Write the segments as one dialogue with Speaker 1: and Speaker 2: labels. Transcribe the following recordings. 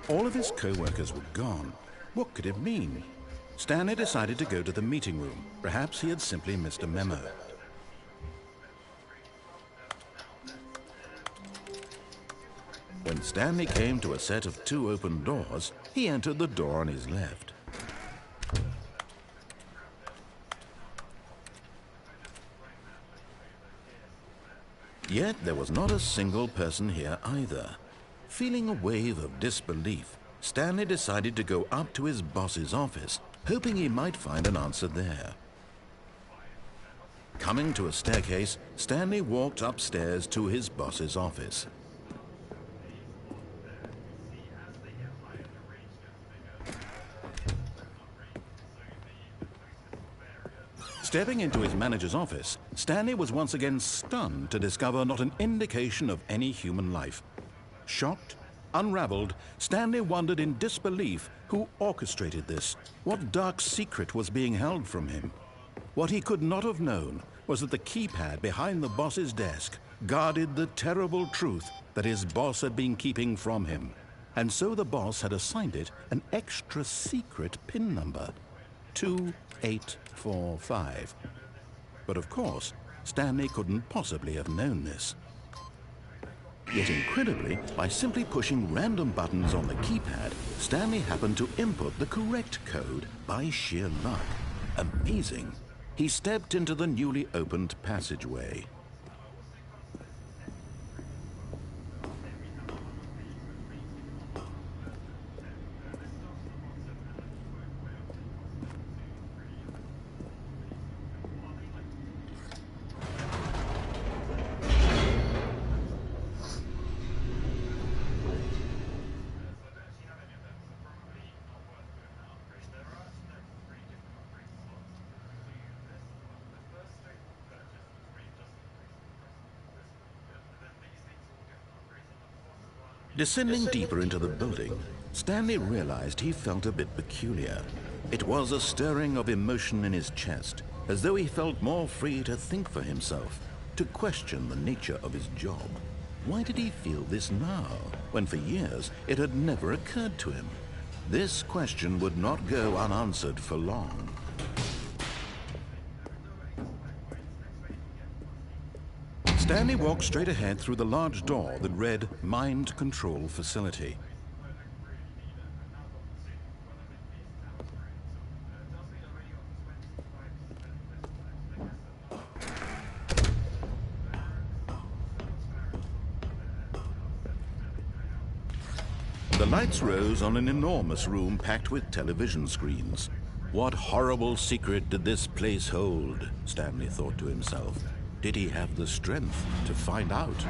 Speaker 1: All of his co-workers were gone. What could it mean? Stanley decided to go to the meeting room. Perhaps he had simply missed a memo. When Stanley came to a set of 2 open doors, he entered the door on his left. Yet there was not a single person here either. Feeling a wave of disbelief, Stanley decided to go up to his boss's office, hoping he might find an answer there. Coming to a staircase, Stanley walked upstairs to his boss's office. Stepping into his manager's office, Stanley was once again stunned to discover not an indication of any human life. Shocked, unraveled, Stanley wondered in disbelief who orchestrated this, what dark secret was being held from him. What he could not have known was that the keypad behind the boss's desk guarded the terrible truth that his boss had been keeping from him. And so the boss had assigned it an extra secret PIN number, 2845. But of course, Stanley couldn't possibly have known this. Yet incredibly, by simply pushing random buttons on the keypad, Stanley happened to input the correct code by sheer luck. Amazing. He stepped into the newly opened passageway. Descending deeper into the building, Stanley realized he felt a bit peculiar. It was a stirring of emotion in his chest, as though he felt more free to think for himself, to question the nature of his job. Why did he feel this now, when for years it had never occurred to him? This question would not go unanswered for long. Stanley walked straight ahead through the large door that read Mind Control Facility. The lights rose on an enormous room packed with television screens. What horrible secret did this place hold? Stanley thought to himself. Did he have the strength to find out?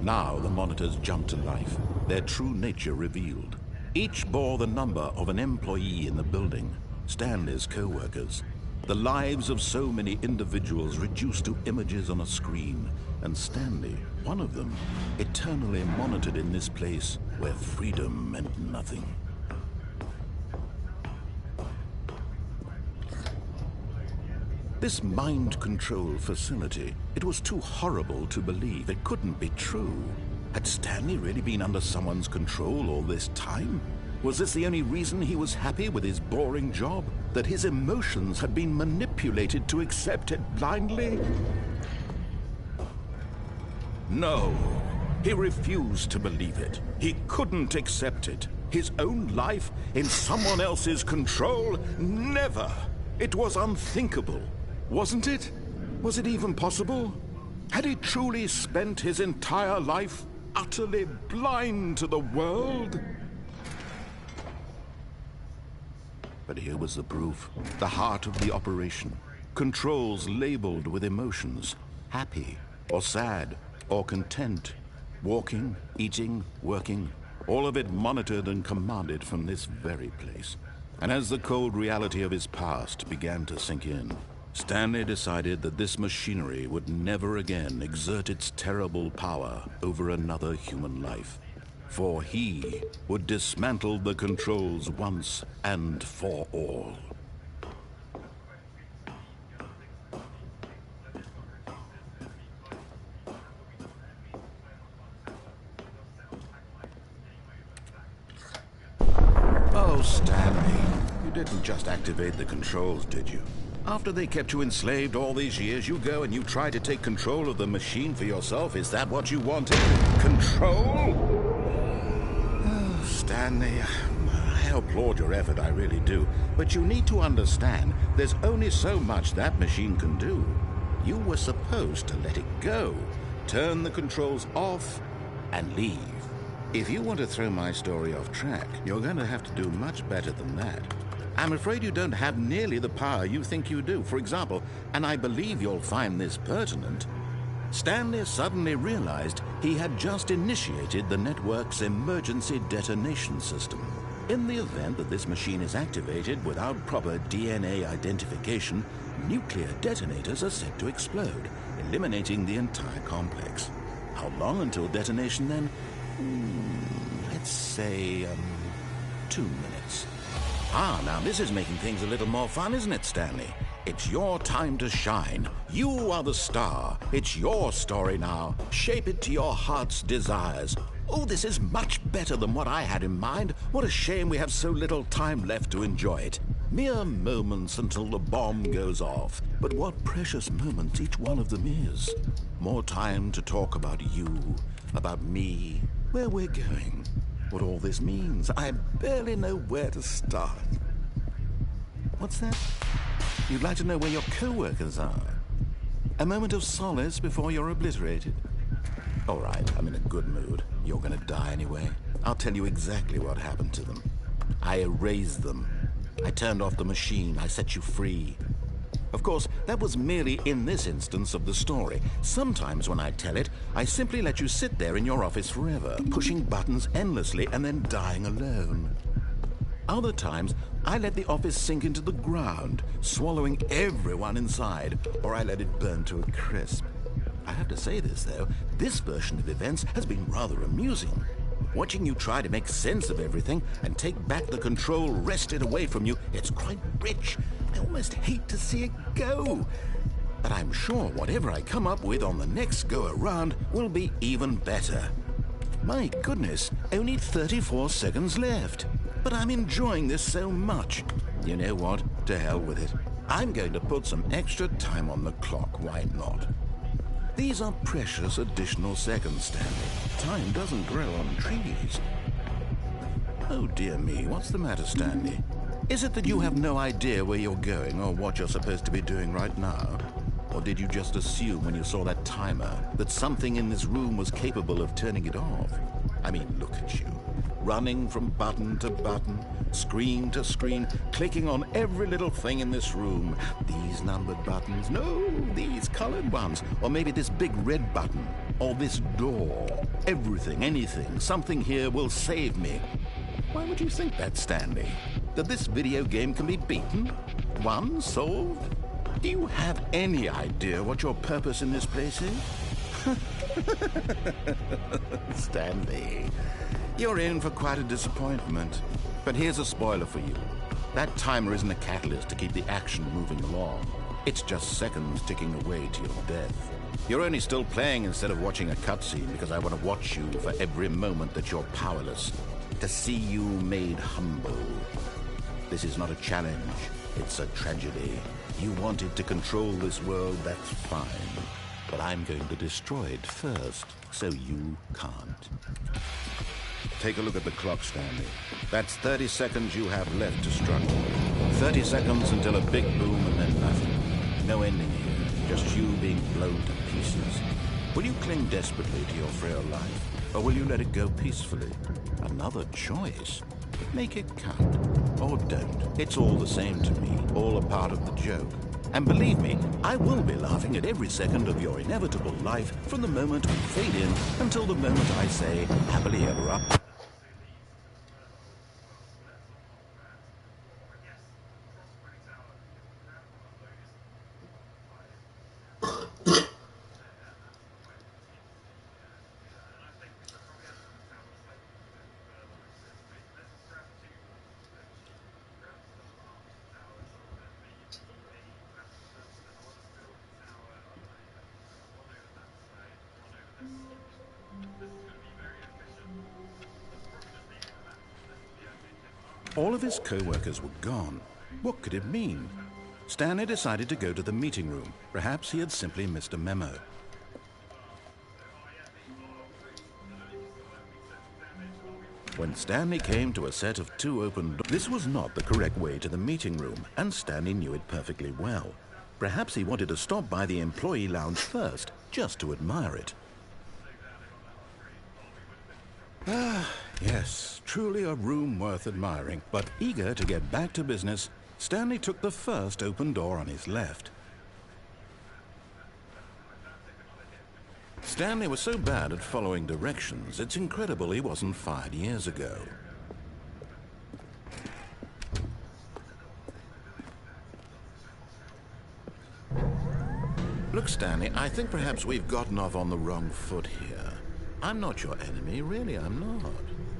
Speaker 1: Now the monitors jumped to life, their true nature revealed. Each bore the number of an employee in the building, Stanley's co-workers. The lives of so many individuals reduced to images on a screen, and Stanley, one of them, eternally monitored in this place where freedom meant nothing. This mind control facility, it was too horrible to believe. It couldn't be true. Had Stanley really been under someone's control all this time? Was this the only reason he was happy with his boring job? That his emotions had been manipulated to accept it blindly? No, he refused to believe it. He couldn't accept it. His own life in someone else's control? Never! It was unthinkable, wasn't it? Was it even possible? Had he truly spent his entire life utterly blind to the world? But here was the proof, the heart of the operation. Controls labeled with emotions, happy or sad or content, walking, eating, working, all of it monitored and commanded from this very place. And as the cold reality of his past began to sink in, Stanley decided that this machinery would never again exert its terrible power over another human life. for he would dismantle the controls once and for all. Oh, Stanley, you didn't just activate the controls, did you? After they kept you enslaved all these years, you go and you try to take control of the machine for yourself. Is that what you wanted? Control? Oh, Stanley, I applaud your effort, I really do. But you need to understand, there's only so much that machine can do. You were supposed to let it go, turn the controls off, and leave. If you want to throw my story off track, you're going to have to do much better than that. I'm afraid you don't have nearly the power you think you do. For example, and I believe you'll find this pertinent, Stanley suddenly realized he had just initiated the network's emergency detonation system. In the event that this machine is activated without proper DNA identification, nuclear detonators are set to explode, eliminating the entire complex. How long until detonation then? Let's say, 2 minutes. Ah, now this is making things a little more fun, isn't it, Stanley? It's your time to shine. You are the star. It's your story now. Shape it to your heart's desires. Oh, this is much better than what I had in mind. What a shame we have so little time left to enjoy it. Mere moments until the bomb goes off. But what precious moments each one of them is. More time to talk about you, about me, where we're going, what all this means. I barely know where to start. What's that? You'd like to know where your co-workers are? A moment of solace before you're obliterated? All right, I'm in a good mood. You're gonna die anyway. I'll tell you exactly what happened to them. I erased them. I turned off the machine. I set you free. Of course, that was merely in this instance of the story. Sometimes when I tell it, I simply let you sit there in your office forever, pushing buttons endlessly and then dying alone. Other times, I let the office sink into the ground, swallowing everyone inside, or I let it burn to a crisp. I have to say this, though, this version of events has been rather amusing. Watching you try to make sense of everything and take back the control wrested away from you, it's quite rich. I almost hate to see it go. But I'm sure whatever I come up with on the next go-around will be even better. My goodness, only 34 seconds left. But I'm enjoying this so much. You know what? To hell with it. I'm going to put some extra time on the clock, why not? These are precious additional seconds, Stanley. Time doesn't grow on trees. Oh dear me, what's the matter, Stanley? Is it that you have no idea where you're going or what you're supposed to be doing right now? Or did you just assume when you saw that timer that something in this room was capable of turning it off? I mean, look at you. Running from button to button, screen to screen, clicking on every little thing in this room. These numbered buttons, no, these colored ones. Or maybe this big red button, or this door. Everything, anything, something here will save me. Why would you think that, Stanley? That this video game can be beaten? Won? Solved? Do you have any idea what your purpose in this place is? Stanley, you're in for quite a disappointment. But here's a spoiler for you. That timer isn't a catalyst to keep the action moving along. It's just seconds ticking away to your death. You're only still playing instead of watching a cutscene because I want to watch you for every moment that you're powerless. To see you made humble. This is not a challenge. It's a tragedy. You wanted to control this world, that's fine. But I'm going to destroy it first, so you can't. Take a look at the clock, Stanley. That's 30 seconds you have left to struggle. 30 seconds until a big boom and then nothing. No ending here, just you being blown to pieces. Will you cling desperately to your frail life, or will you let it go peacefully? Another choice. Make it count. Or don't. It's all the same to me, all a part of the joke. And believe me, I will be laughing at every second of your inevitable life from the moment we fade in until the moment I say, happily ever after. All of his co-workers were gone. What could it mean? Stanley decided to go to the meeting room. Perhaps he had simply missed a memo. When Stanley came to a set of 2 open doors, this was not the correct way to the meeting room, and Stanley knew it perfectly well. Perhaps he wanted to stop by the employee lounge first, just to admire it. Yes, truly a room worth admiring. But eager to get back to business, Stanley took the first open door on his left. Stanley was so bad at following directions, it's incredible he wasn't fired years ago. Look, Stanley, I think perhaps we've gotten off on the wrong foot here. I'm not your enemy, really, I'm not.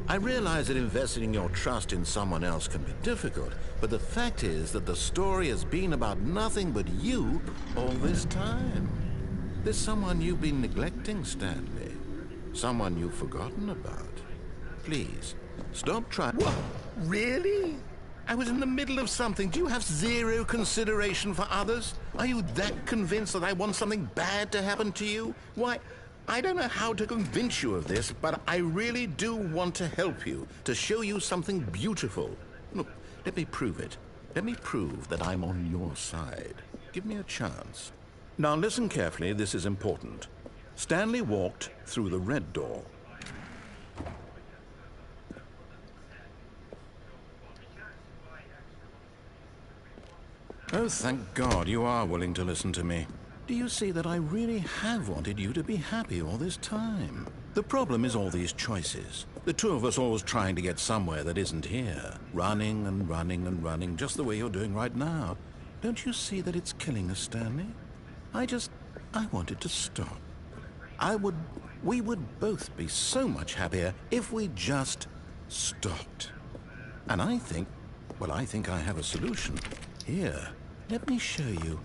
Speaker 1: I realize that investing your trust in someone else can be difficult, but the fact is that the story has been about nothing but you all this time. There's someone you've been neglecting, Stanley. Someone you've forgotten about. Please, stop trying. What? Really? I was in the middle of something. Do you have zero consideration for others? Are you that convinced that I want something bad to happen to you? Why, I don't know how to convince you of this, but I really do want to help you, to show you something beautiful. Look, let me prove it. Let me prove that I'm on your side. Give me a chance. Now listen carefully, this is important. Stanley walked through the red door. Oh, thank God you are willing to listen to me. Do you see that I really have wanted you to be happy all this time? The problem is all these choices. The 2 of us always trying to get somewhere that isn't here. Running and running and running, just the way you're doing right now. Don't you see that it's killing us, Stanley? I wanted to stop. We would both be so much happier if we just stopped. And I think I have a solution. Here, let me show you.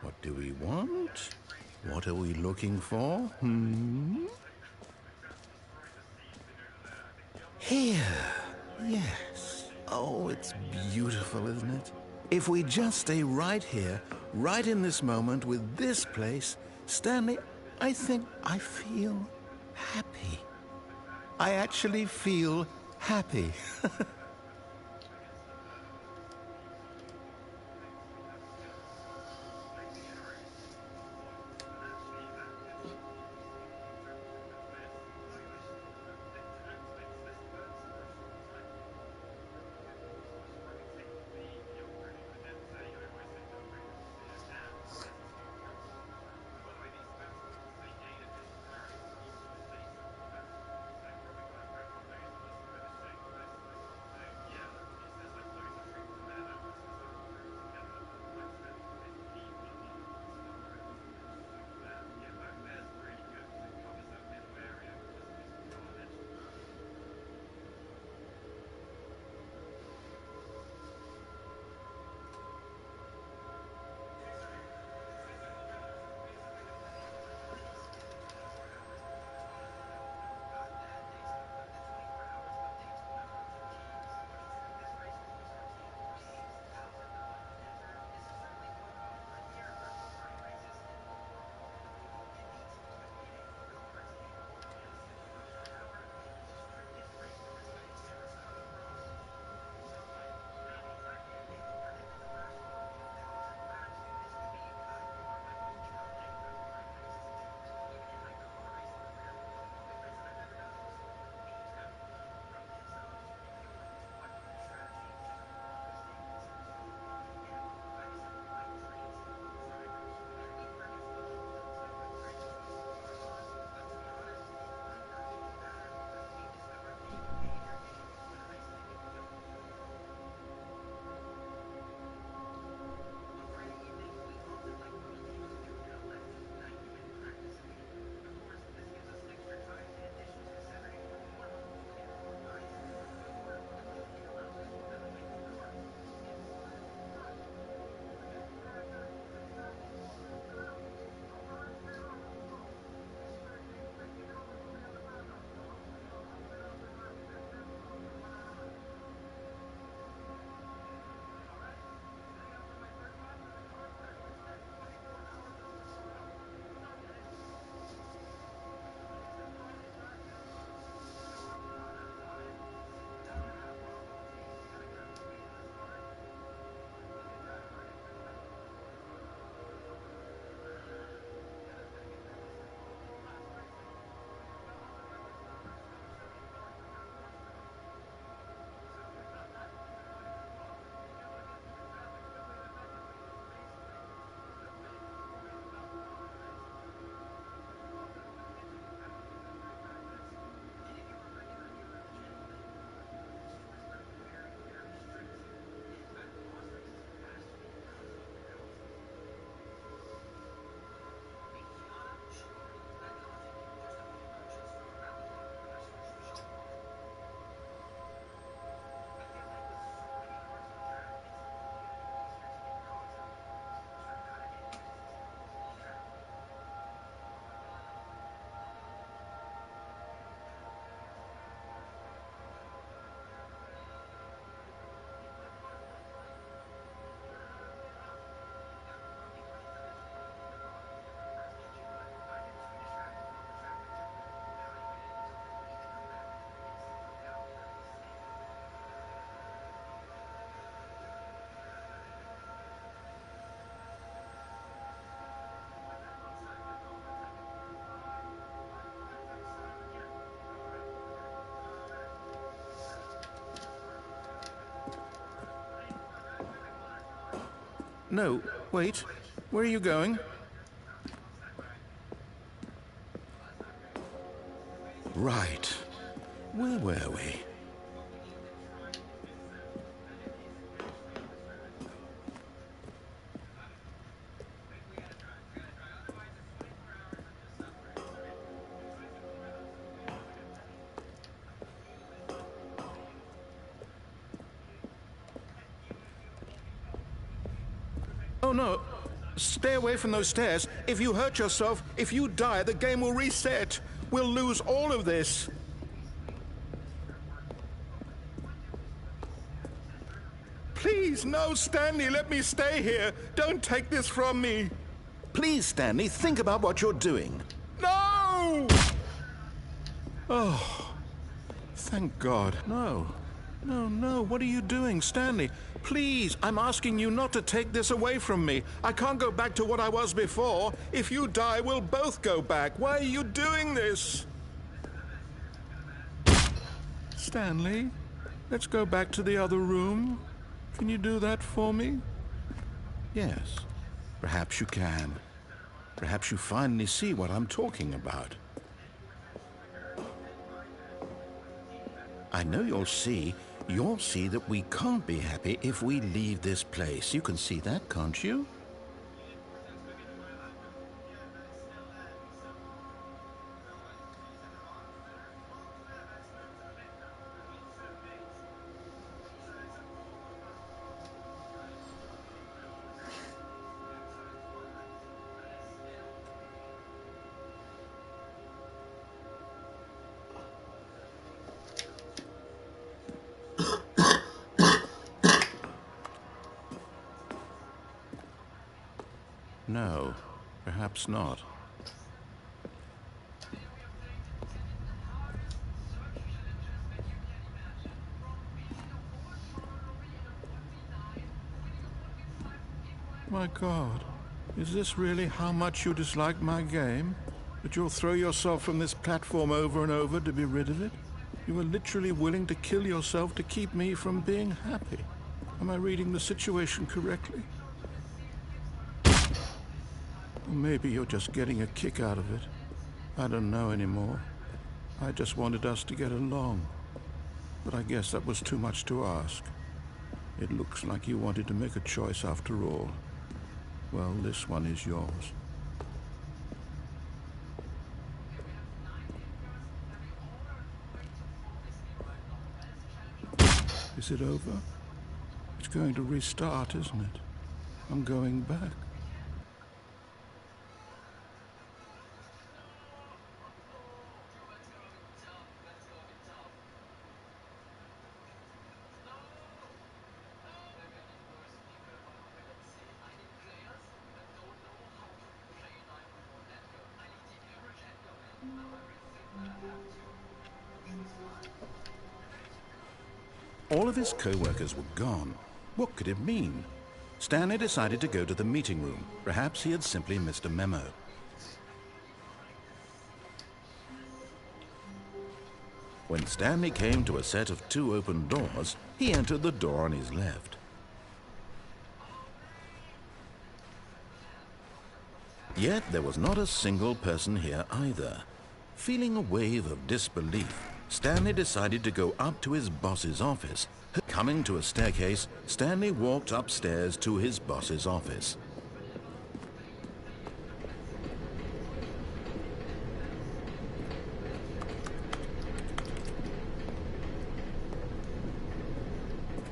Speaker 1: What do we want? What are we looking for? Here. Yes. Oh, it's beautiful, isn't it? If we just stay right here, right in this moment with this place, Stanley, I think I feel happy. I actually feel happy. No, wait. Where are you going? Right. Where were we? Oh no. Stay away from those stairs. If you hurt yourself, if you die, the game will reset. We'll lose all of this. Please, no, Stanley, let me stay here. Don't take this from me. Please, Stanley, think about what you're doing. No! Oh, thank God. No. No, no, what are you doing, Stanley? Please, I'm asking you not to take this away from me. I can't go back to what I was before. If you die, we'll both go back. Why are you doing this? Stanley, let's go back to the other room. Can you do that for me? Yes, perhaps you can. Perhaps you finally see what I'm talking about. I know you'll see that we can't be happy if we leave this place. You can see that, can't you? No, perhaps not. My God, is this really how much you dislike my game? That you'll throw yourself from this platform over and over to be rid of it? You were literally willing to kill yourself to keep me from being happy. Am I reading the situation correctly? Or maybe you're just getting a kick out of it. I don't know anymore. I just wanted us to get along. But I guess that was too much to ask. It looks like you wanted to make a choice after all. Well, this one is yours. Is it over? It's going to restart, isn't it? I'm going back. All of his co-workers were gone. What could it mean? Stanley decided to go to the meeting room. Perhaps he had simply missed a memo. When Stanley came to a set of 2 open doors, he entered the door on his left. Yet there was not a single person here either. Feeling a wave of disbelief, Stanley decided to go up to his boss's office. Coming to a staircase, Stanley walked upstairs to his boss's office.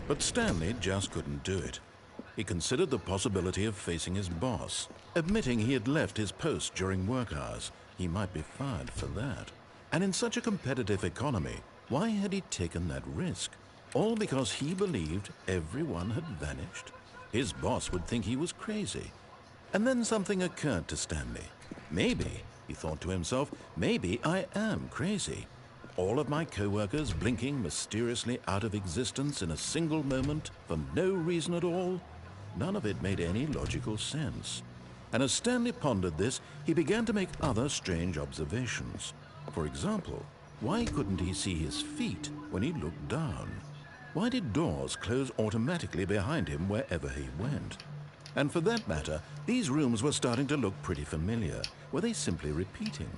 Speaker 1: But Stanley just couldn't do it. He considered the possibility of facing his boss. Admitting he had left his post during work hours, he might be fired for that. And in such a competitive economy, why had he taken that risk? All because he believed everyone had vanished? His boss would think he was crazy. And then something occurred to Stanley. Maybe, he thought to himself, maybe I am crazy. All of my co-workers blinking mysteriously out of existence in a single moment for no reason at all? None of it made any logical sense. And as Stanley pondered this, he began to make other strange observations. For example, why couldn't he see his feet when he looked down? Why did doors close automatically behind him wherever he went? And for that matter, these rooms were starting to look pretty familiar. Were they simply repeating?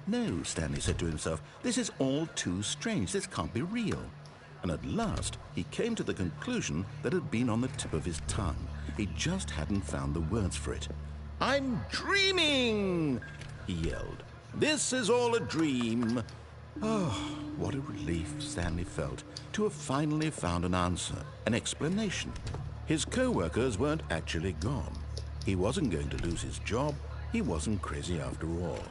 Speaker 1: No, Stanley said to himself, this is all too strange. This can't be real. And at last, he came to the conclusion that had been on the tip of his tongue. He just hadn't found the words for it. "I'm dreaming!" he yelled. "This is all a dream." Oh, what a relief Stanley felt to have finally found an answer, an explanation. His co-workers weren't actually gone. He wasn't going to lose his job. He wasn't crazy after all.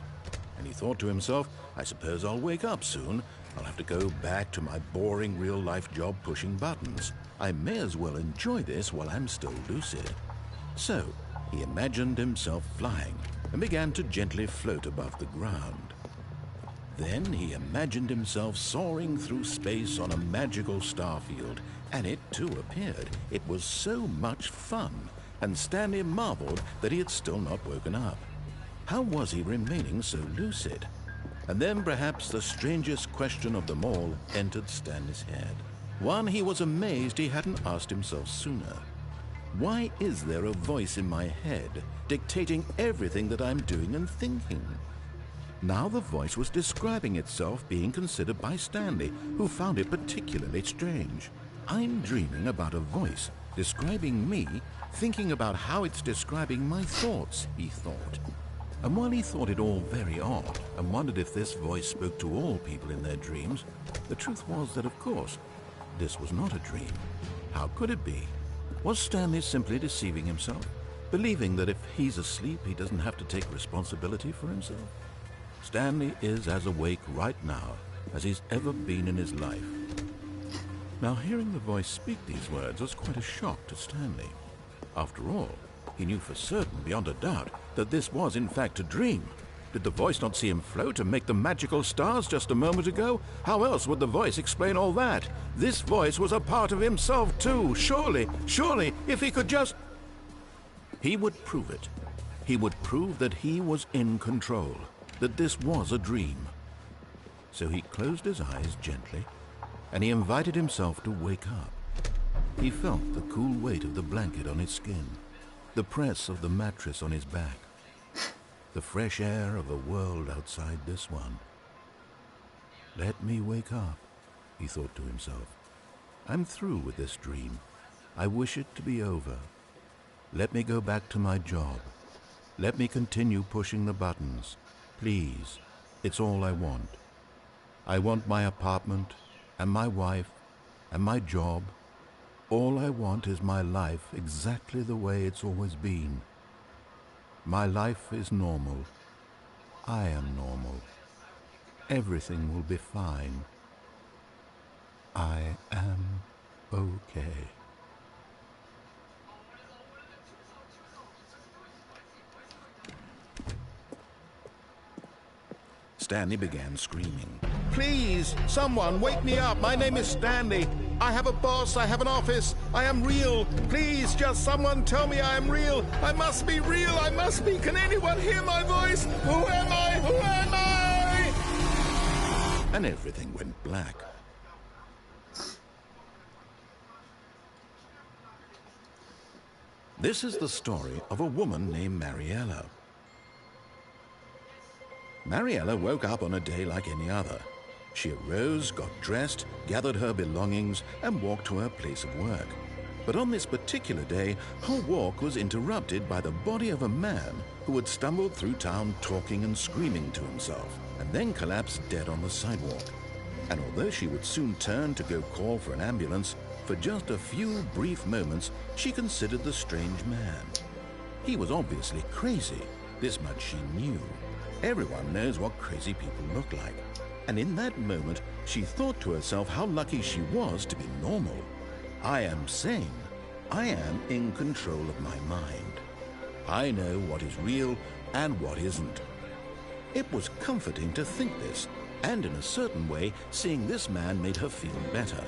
Speaker 1: And he thought to himself, I suppose I'll wake up soon. I'll have to go back to my boring real-life job pushing buttons. I may as well enjoy this while I'm still lucid. So, he imagined himself flying and began to gently float above the ground. Then he imagined himself soaring through space on a magical starfield, and it too appeared. It was so much fun, and Stanley marveled that he had still not woken up. How was he remaining so lucid? And then perhaps the strangest question of them all entered Stanley's head. One he was amazed he hadn't asked himself sooner. Why is there a voice in my head dictating everything that I'm doing and thinking? Now the voice was describing itself being considered by Stanley, who found it particularly strange. I'm dreaming about a voice describing me, thinking about how it's describing my thoughts, he thought. And while he thought it all very odd and wondered if this voice spoke to all people in their dreams, the truth was that, of course, this was not a dream. How could it be? Was Stanley simply deceiving himself, believing that if he's asleep, he doesn't have to take responsibility for himself? Stanley is as awake right now as he's ever been in his life. Now, hearing the voice speak these words was quite a shock to Stanley. After all, he knew for certain, beyond a doubt, that this was in fact a dream. Did the voice not see him float and make the magical stars just a moment ago? How else would the voice explain all that? This voice was a part of himself too. Surely, if he could just... He would prove it. He would prove that he was in control, that this was a dream. So he closed his eyes gently, and he invited himself to wake up. He felt the cool weight of the blanket on his skin, the press of the mattress on his back, the fresh air of a world outside this one. Let me wake up, he thought to himself. I'm through with this dream. I wish it to be over. Let me go back to my job. Let me continue pushing the buttons. Please, it's all I want. I want my apartment, and my wife, and my job. All I want is my life exactly the way it's always been. My life is normal. I am normal. Everything will be fine. I am okay. Stanley began screaming. Please, someone, wake me up. My name is Stanley. I have a boss. I have an office. I am real. Please, just someone tell me I am real. I must be real. I must be. Can anyone hear my voice? Who am I? Who am I? And everything went black. This is the story of a woman named Mariella. Mariella woke up on a day like any other. She arose, got dressed, gathered her belongings, and walked to her place of work. But on this particular day, her walk was interrupted by the body of a man who had stumbled through town talking and screaming to himself, and then collapsed dead on the sidewalk. And although she would soon turn to go call for an ambulance, for just a few brief moments, she considered the strange man. He was obviously crazy. This much she knew. Everyone knows what crazy people look like. And in that moment, she thought to herself how lucky she was to be normal. I am sane. I am in control of my mind. I know what is real and what isn't. It was comforting to think this, and in a certain way, seeing this man made her feel better.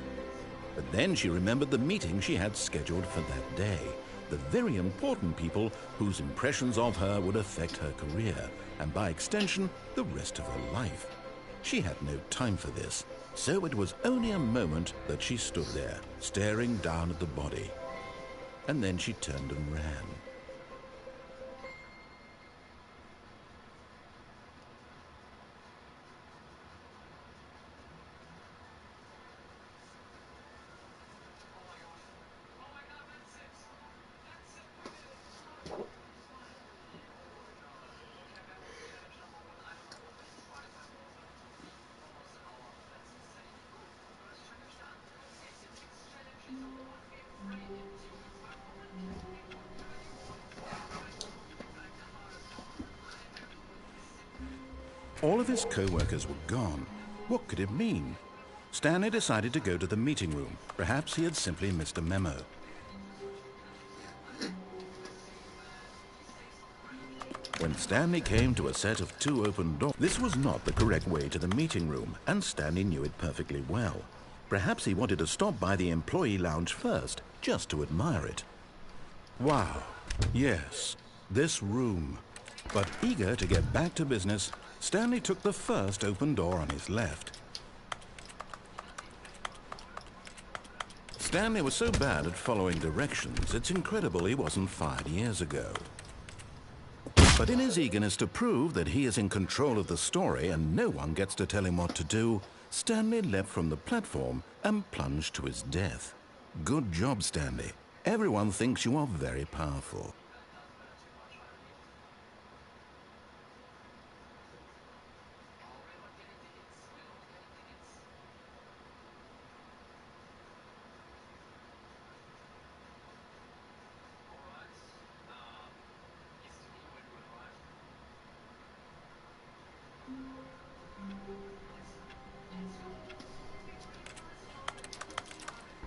Speaker 1: But then she remembered the meeting she had scheduled for that day, the very important people whose impressions of her would affect her career, and by extension, the rest of her life. She had no time for this, so it was only a moment that she stood there, staring down at the body. And then she turned and ran. All of his co-workers were gone. What could it mean? Stanley decided to go to the meeting room. Perhaps he had simply missed a memo. When Stanley came to a set of 2 open doors, this was not the correct way to the meeting room, and Stanley knew it perfectly well. Perhaps he wanted to stop by the employee lounge first, just to admire it. Wow, yes, this room. But eager to get back to business, Stanley took the first open door on his left. Stanley was so bad at following directions, it's incredible he wasn't fired years ago. But in his eagerness to prove that he is in control of the story and no one gets to tell him what to do, Stanley leapt from the platform and plunged to his death. Good job, Stanley. Everyone thinks you are very powerful.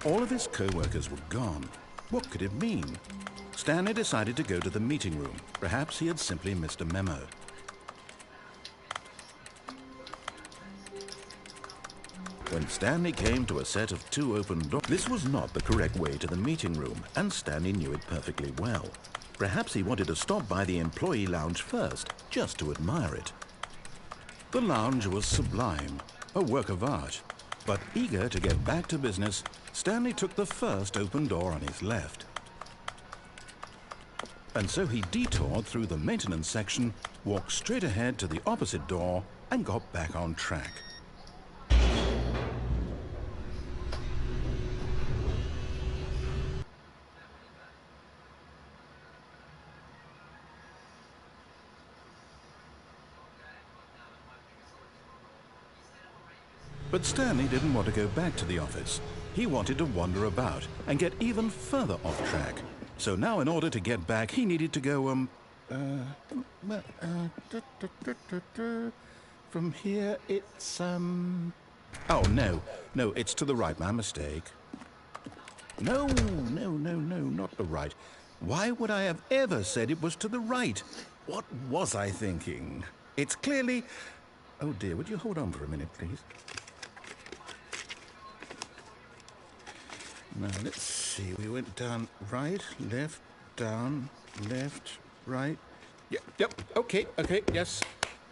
Speaker 1: All of his co-workers were gone. What could it mean? Stanley decided to go to the meeting room. Perhaps he had simply missed a memo. When Stanley came to a set of 2 open doors, this was not the correct way to the meeting room, and Stanley knew it perfectly well. Perhaps he wanted to stop by the employee lounge first, just to admire it. The lounge was sublime, a work of art. But eager to get back to business, Stanley took the first open door on his left. And so he detoured through the maintenance section, walked straight ahead to the opposite door, and got back on track. But Stanley didn't want to go back to the office. He wanted to wander about and get even further off track. So now in order to get back, he needed to go, from here it's, oh, no, it's to the right, my mistake. No, not the right. Why would I have ever said it was to the right? What was I thinking? It's clearly... Oh dear, would you hold on for a minute, please? Now, let's see. We went down, right, left, down, left, right. Yep, okay, yes.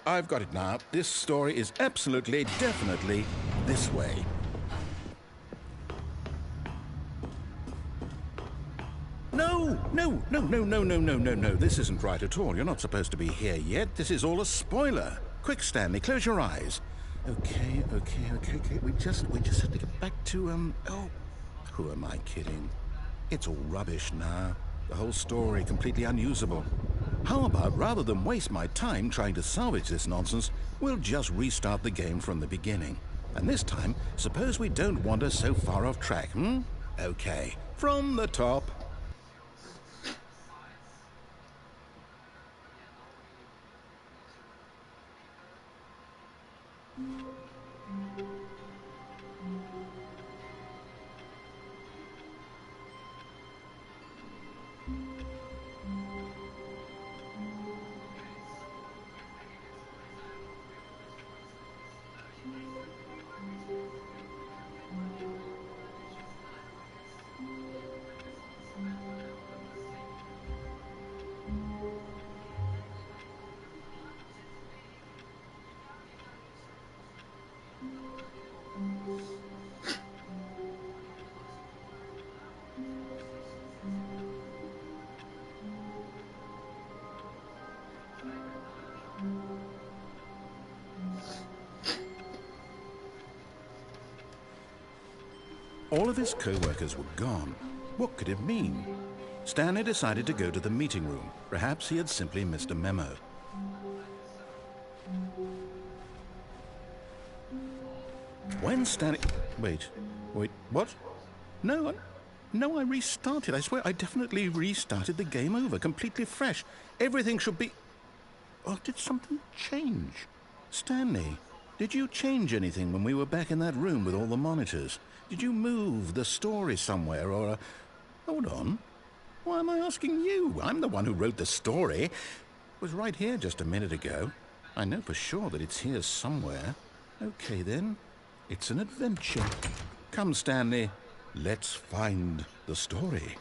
Speaker 1: I've got it now. This story is absolutely, definitely this way. No. This isn't right at all. You're not supposed to be here yet. This is all a spoiler. Quick, Stanley, close your eyes. Okay. We just have to get back to, oh... Who am I kidding? It's all rubbish now. The whole story completely unusable. How about, rather than waste my time trying to salvage this nonsense, we'll just restart the game from the beginning. And this time, suppose we don't wander so far off track, Okay, from the top. All of his co-workers were gone. What could it mean? Stanley decided to go to the meeting room. Perhaps he had simply missed a memo. When Stanley... Wait, what? No, I restarted. I swear, I definitely restarted the game over, completely fresh. Everything should be... Oh, did something change? Stanley, did you change anything when we were back in that room with all the monitors? Did you move the story somewhere, or... Hold on. Why am I asking you? I'm the one who wrote the story. It was right here just a minute ago. I know for sure that it's here somewhere. Okay, then. It's an adventure. Come, Stanley. Let's find the story.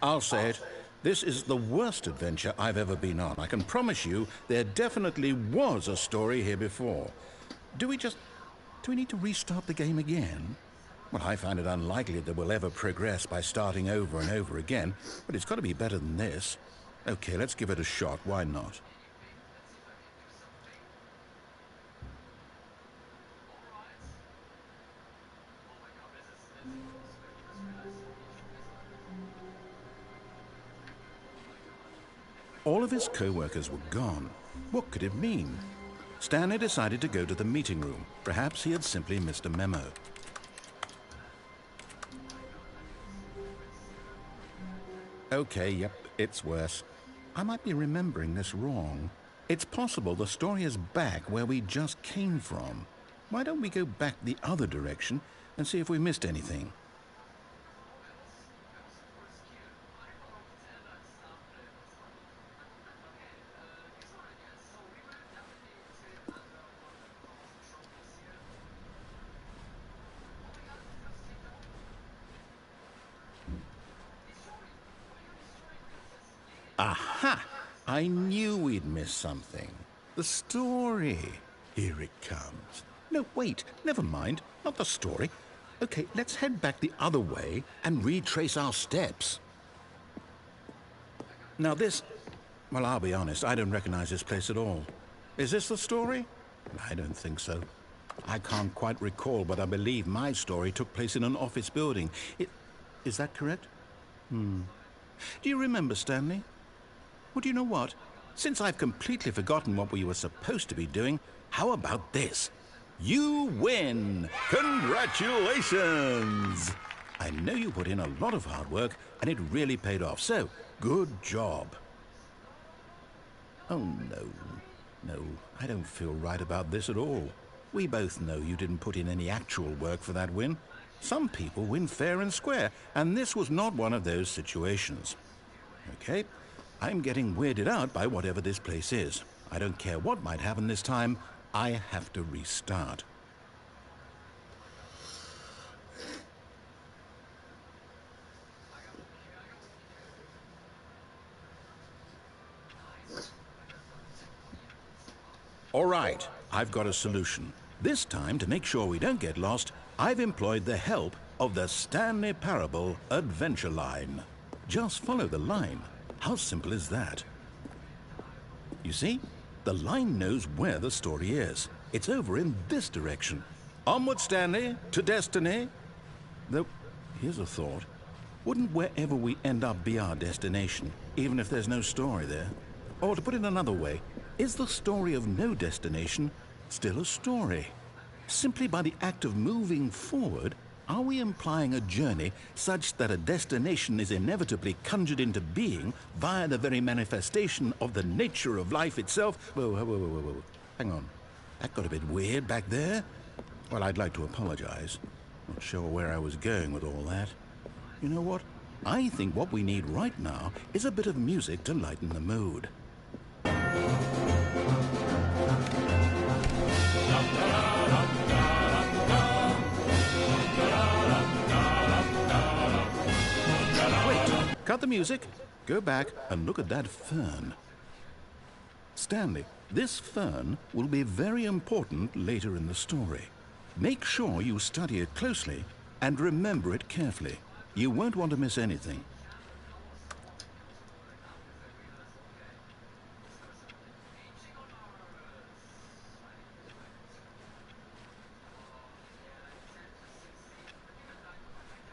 Speaker 1: I'll say it. This is the worst adventure I've ever been on. I can promise you there definitely was a story here before. Do we need to restart the game again? Well, I find it unlikely that we'll ever progress by starting over and over again, but it's got to be better than this. Okay, let's give it a shot. Why not? All of his co-workers were gone. What could it mean? Stanley decided to go to the meeting room. Perhaps he had simply missed a memo. Okay, yep, it's worse. I might be remembering this wrong. It's possible the story is back where we just came from. Why don't we go back the other direction and see if we missed anything? Aha! I knew we'd missed something. The story. Here it comes. No, wait, never mind. Not the story. Okay, let's head back the other way and retrace our steps. Now this... Well, I'll be honest, I don't recognize this place at all. Is this the story? I don't think so. I can't quite recall, but I believe my story took place in an office building. Is that correct? Do you remember, Stanley? Well, do you know what? Since I've completely forgotten what we were supposed to be doing, how about this? You win! Congratulations! I know you put in a lot of hard work, and it really paid off, so good job. Oh, no, I don't feel right about this at all. We both know you didn't put in any actual work for that win. Some people win fair and square, and this was not one of those situations. Okay? I'm getting weirded out by whatever this place is. I don't care what might happen this time. I have to restart. All right, I've got a solution. This time, to make sure we don't get lost, I've employed the help of the Stanley Parable Adventure Line. Just follow the line. How simple is that? You see, the line knows where the story is. It's over in this direction. Onward, Stanley, to destiny. Though, here's a thought. Wouldn't wherever we end up be our destination, even if there's no story there? Or to put it another way, is the story of no destination still a story? Simply by the act of moving forward, are we implying a journey such that a destination is inevitably conjured into being via the very manifestation of the nature of life itself? Whoa. Hang on. That got a bit weird back there. Well, I'd like to apologize. Not sure where I was going with all that. You know what? I think what we need right now is a bit of music to lighten the mood. cut the music, go back and look at that fern. Stanley, this fern will be very important later in the story. Make sure you study it closely and remember it carefully. You won't want to miss anything.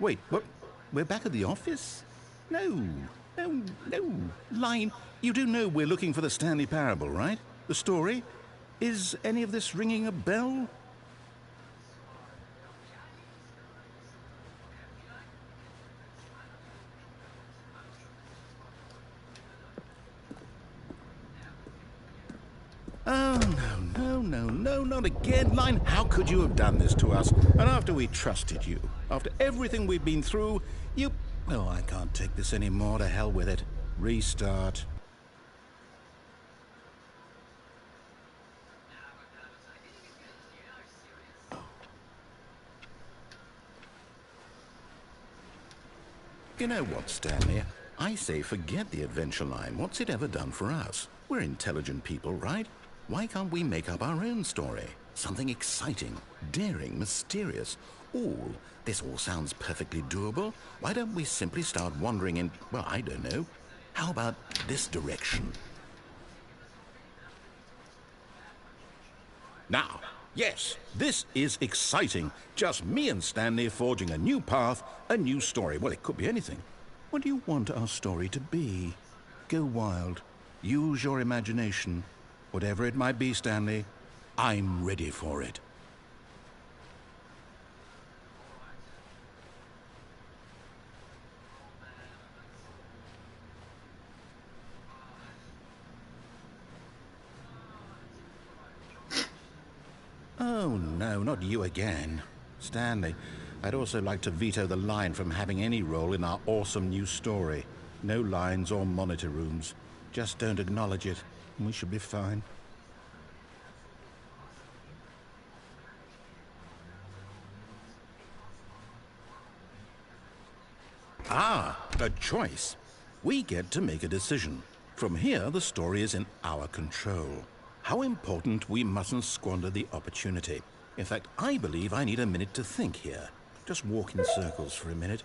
Speaker 1: Wait, what? We're back at the office? No. Line, you do know we're looking for the Stanley Parable, right? The story? Is any of this ringing a bell? Oh, no, not again. Line, how could you have done this to us? And after we trusted you, after everything we've been through, you... Oh, I can't take this anymore. To hell with it. Restart. You know what, Stanley? I say forget the adventure line. What's it ever done for us? We're intelligent people, right? Why can't we make up our own story? Something exciting, daring, mysterious. Ooh, this all sounds perfectly doable. Why don't we simply start wandering in, well, I don't know. How about this direction? Now, yes, this is exciting. Just me and Stanley forging a new path, a new story. Well, it could be anything. What do you want our story to be? Go wild. Use your imagination. Whatever it might be, Stanley, I'm ready for it. Oh, no, not you again. Stanley, I'd also like to veto the line from having any role in our awesome new story. No lines or monitor rooms. Just don't acknowledge it, and we should be fine. Ah, a choice. We get to make a decision. From here, the story is in our control. How important we mustn't squander the opportunity. In fact, I believe I need a minute to think here. Just walk in circles for a minute.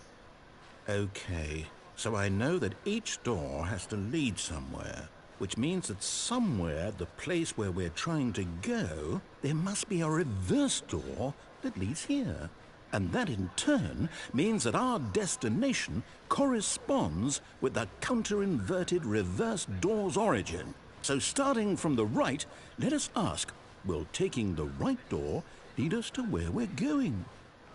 Speaker 1: Okay, so I know that each door has to lead somewhere, which means that somewhere, the place where we're trying to go, there must be a reverse door that leads here. And that in turn means that our destination corresponds with the counter-inverted reverse door's origin. So starting from the right, let us ask, will taking the right door lead us to where we're going?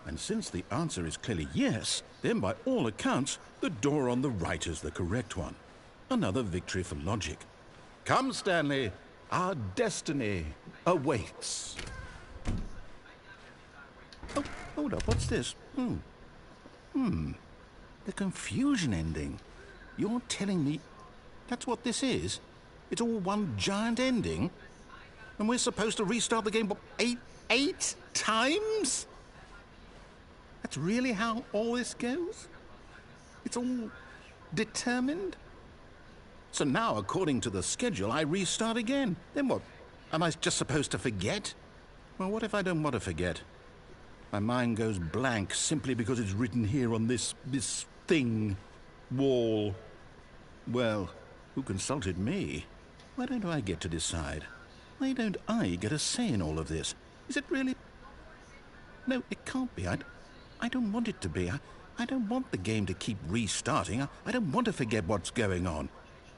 Speaker 1: And since the answer is clearly yes, then by all accounts, the door on the right is the correct one. Another victory for logic. Come, Stanley, our destiny awaits. Oh, hold up, what's this? The confusion ending. You're telling me that's what this is? It's all one giant ending? And we're supposed to restart the game, what, eight times? That's really how all this goes? It's all determined? So now, according to the schedule, I restart again. Then what? Am I just supposed to forget? Well, what if I don't want to forget? My mind goes blank simply because it's written here on this thing, wall. Well, who consulted me? Why don't I get to decide? Why don't I get a say in all of this? Is it really? No, it can't be. I don't want it to be. I don't want the game to keep restarting. I don't want to forget what's going on.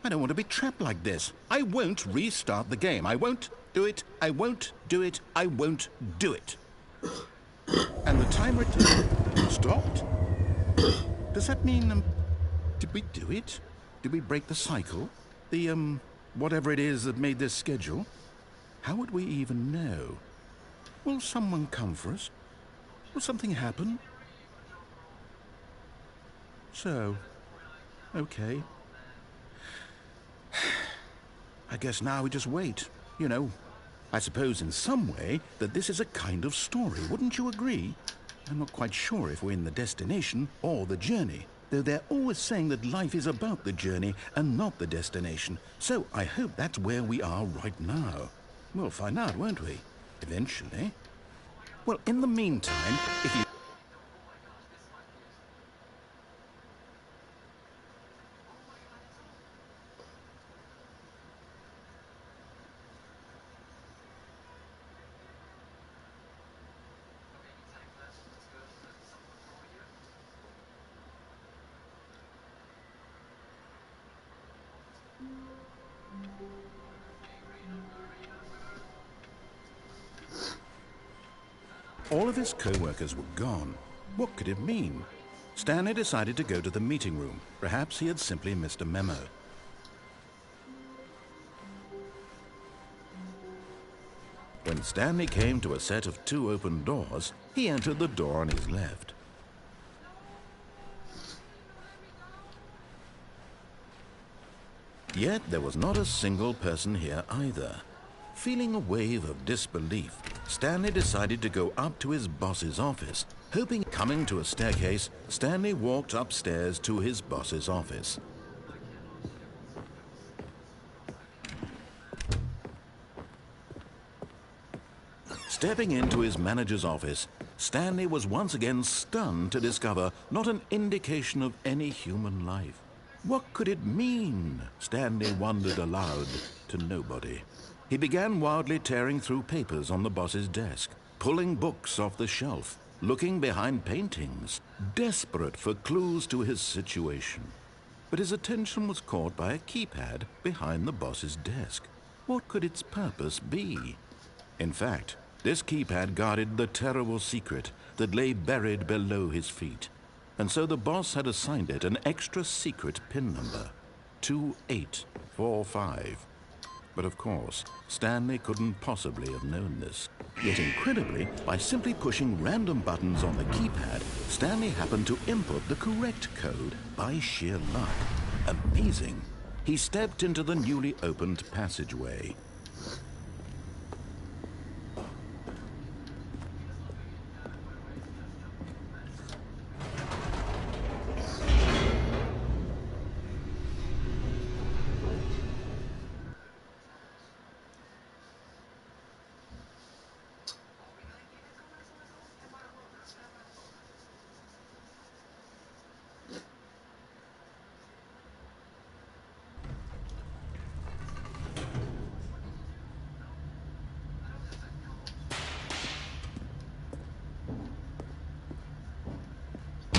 Speaker 1: I don't want to be trapped like this. I won't restart the game. I won't do it. I won't do it. I won't do it. And the timer stopped? Does that mean, did we do it? Did we break the cycle? The, whatever it is that made this schedule? How would we even know? Will someone come for us? Will something happen? So, okay. I guess now we just wait, you know. I suppose in some way that this is a kind of story, wouldn't you agree? I'm not quite sure if we're in the destination or the journey. Though they're always saying that life is about the journey and not the destination. So I hope that's where we are right now. We'll find out, won't we? Eventually. Well, in the meantime, if you... All of his co-workers were gone. What could it mean? Stanley decided to go to the meeting room. Perhaps he had simply missed a memo. When Stanley came to a set of 2 open doors, he entered the door on his left. Yet there was not a single person here either. Feeling a wave of disbelief, Stanley decided to go up to his boss's office. Coming to a staircase, Stanley walked upstairs to his boss's office. Stepping into his manager's office, Stanley was once again stunned to discover not an indication of any human life. What could it mean? Stanley wondered aloud to nobody. He began wildly tearing through papers on the boss's desk, pulling books off the shelf, looking behind paintings, desperate for clues to his situation. But his attention was caught by a keypad behind the boss's desk. What could its purpose be? In fact, this keypad guarded the terrible secret that lay buried below his feet. And so the boss had assigned it an extra secret PIN number, 2845. But of course, Stanley couldn't possibly have known this. Yet incredibly, by simply pushing random buttons on the keypad, Stanley happened to input the correct code by sheer luck. Amazing. He stepped into the newly opened passageway.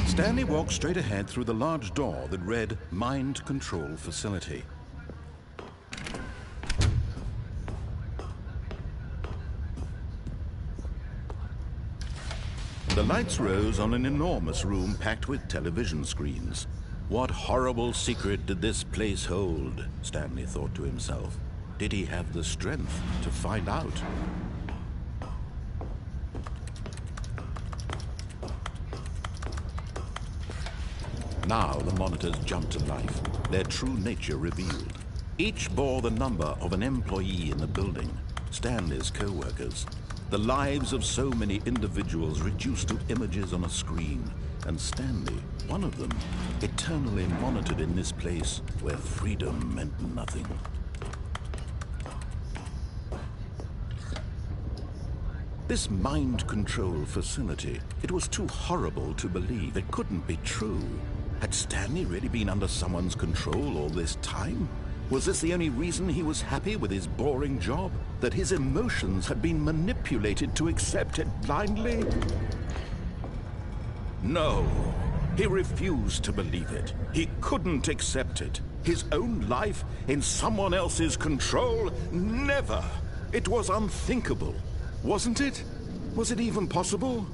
Speaker 1: Stanley walked straight ahead through the large door that read Mind Control Facility. The lights rose on an enormous room packed with television screens. What horrible secret did this place hold? Stanley thought to himself. Did he have the strength to find out? Now the monitors jumped to life, their true nature revealed. Each bore the number of an employee in the building, Stanley's co-workers. The lives of so many individuals reduced to images on a screen, and Stanley, one of them, eternally monitored in this place where freedom meant nothing. This mind control facility, it was too horrible to believe. It couldn't be true. Had Stanley really been under someone's control all this time? Was this the only reason he was happy with his boring job? That his emotions had been manipulated to accept it blindly? No, he refused to believe it. He couldn't accept it. His own life in someone else's control? Never! It was unthinkable. Wasn't it? Was it even possible?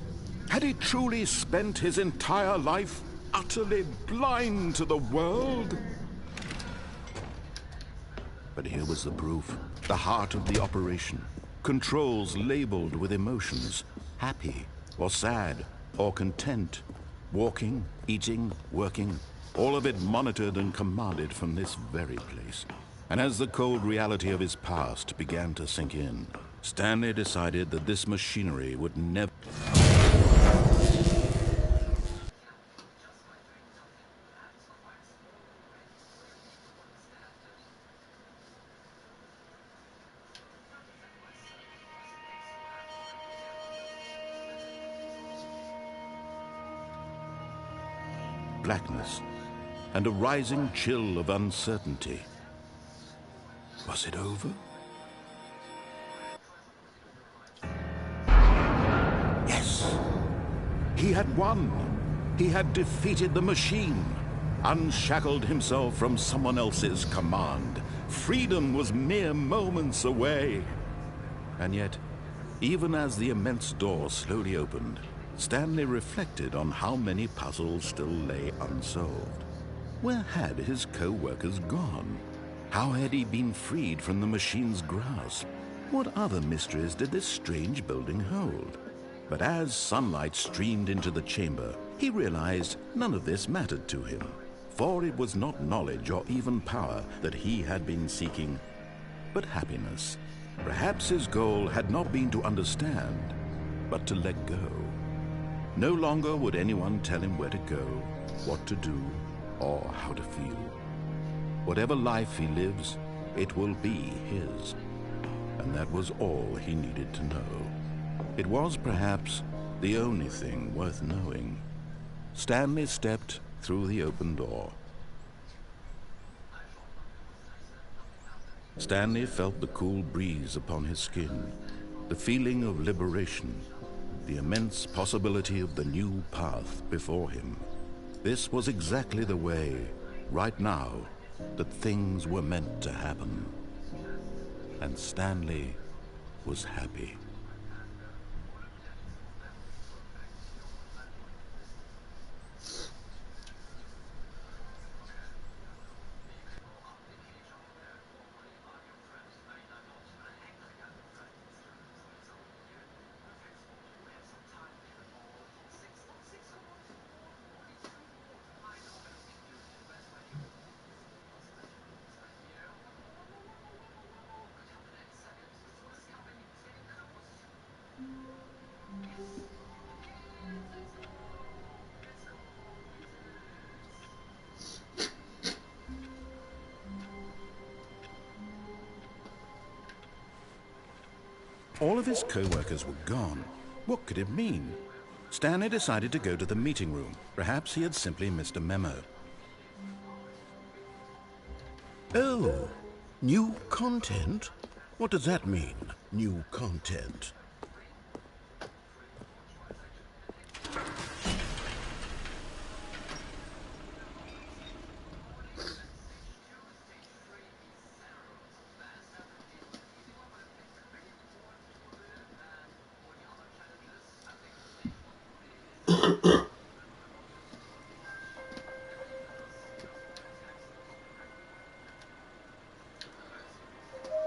Speaker 1: Had he truly spent his entire life utterly blind to the world? But here was the proof, the heart of the operation. Controls labeled with emotions, happy or sad or content. Walking, eating, working, all of it monitored and commanded from this very place. And as the cold reality of his past began to sink in, Stanley decided that this machinery would never... blackness and a rising chill of uncertainty. Was it over? Yes! He had won! He had defeated the machine, unshackled himself from someone else's command. Freedom was mere moments away. And yet, even as the immense door slowly opened, Stanley reflected on how many puzzles still lay unsolved. Where had his co-workers gone? How had he been freed from the machine's grasp? What other mysteries did this strange building hold? But as sunlight streamed into the chamber, he realized none of this mattered to him. For it was not knowledge or even power that he had been seeking, but happiness. Perhaps his goal had not been to understand, but to let go. No longer would anyone tell him where to go, what to do, or how to feel. Whatever life he lives, it will be his. And that was all he needed to know. It was perhaps the only thing worth knowing. Stanley stepped through the open door. Stanley felt the cool breeze upon his skin, the feeling of liberation, the immense possibility of the new path before him. This was exactly the way, right now, that things were meant to happen. And Stanley was happy. All of his co-workers were gone. What could it mean? Stanley decided to go to the meeting room. Perhaps he had simply missed a memo.
Speaker 2: Oh, new content? What does that mean, new content?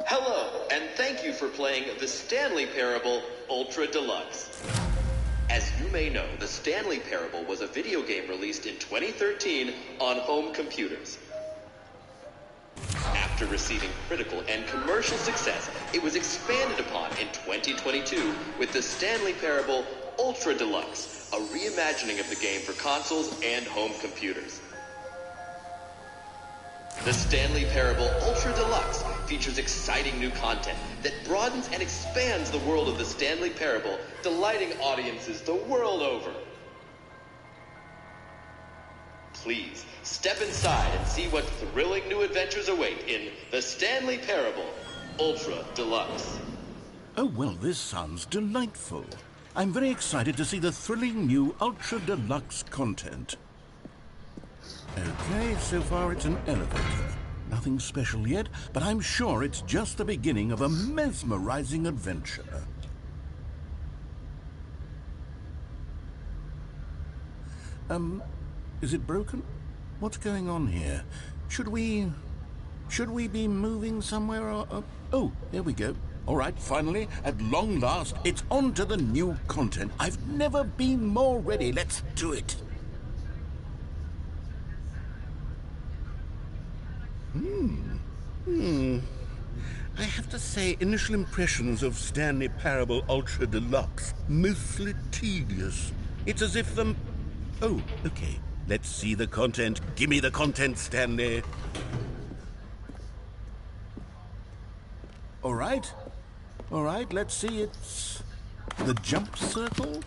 Speaker 3: Hello, and thank you for playing The Stanley Parable Ultra Deluxe. As you may know, The Stanley Parable was a video game released in 2013 on home computers. After receiving critical and commercial success, it was expanded upon in 2022 with The Stanley Parable Ultra Deluxe, a reimagining of the game for consoles and home computers. The Stanley Parable Ultra Deluxe features exciting new content that broadens and expands the world of the Stanley Parable, delighting audiences the world over. Please, step inside and see what thrilling new adventures await in The Stanley Parable Ultra Deluxe.
Speaker 2: Oh, well, this sounds delightful. I'm very excited to see the thrilling new Ultra Deluxe content. Okay, so far it's an elevator. Nothing special yet, but I'm sure it's just the beginning of a mesmerizing adventure. Is it broken? What's going on here? Should we be moving somewhere or... Oh, there we go. All right, finally, at long last, it's on to the new content. I've never been more ready. Let's do it. I have to say, initial impressions of Stanley Parable Ultra Deluxe, mostly tedious. It's as if the... Oh, okay. Let's see the content. Give me the content, Stanley. All right, let's see. It's the jump circle.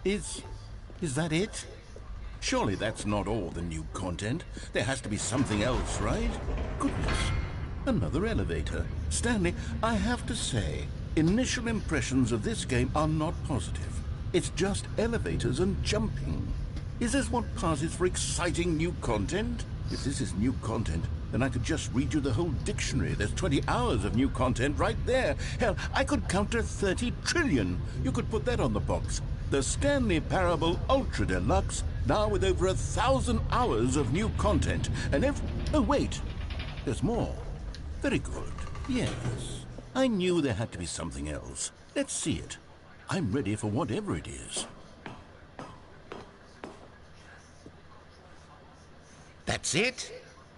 Speaker 2: Is that it? Surely that's not all the new content. There has to be something else, right? Goodness. Another elevator. Stanley, I have to say, initial impressions of this game are not positive. It's just elevators and jumping. Is this what passes for exciting new content? If this is new content, then I could just read you the whole dictionary. There's 20 hours of new content right there. Hell, I could count to 30 trillion. You could put that on the box. The Stanley Parable Ultra Deluxe, now with over 1,000 hours of new content. And oh wait, there's more. Very good. Yes. I knew there had to be something else. Let's see it. I'm ready for whatever it is. That's it?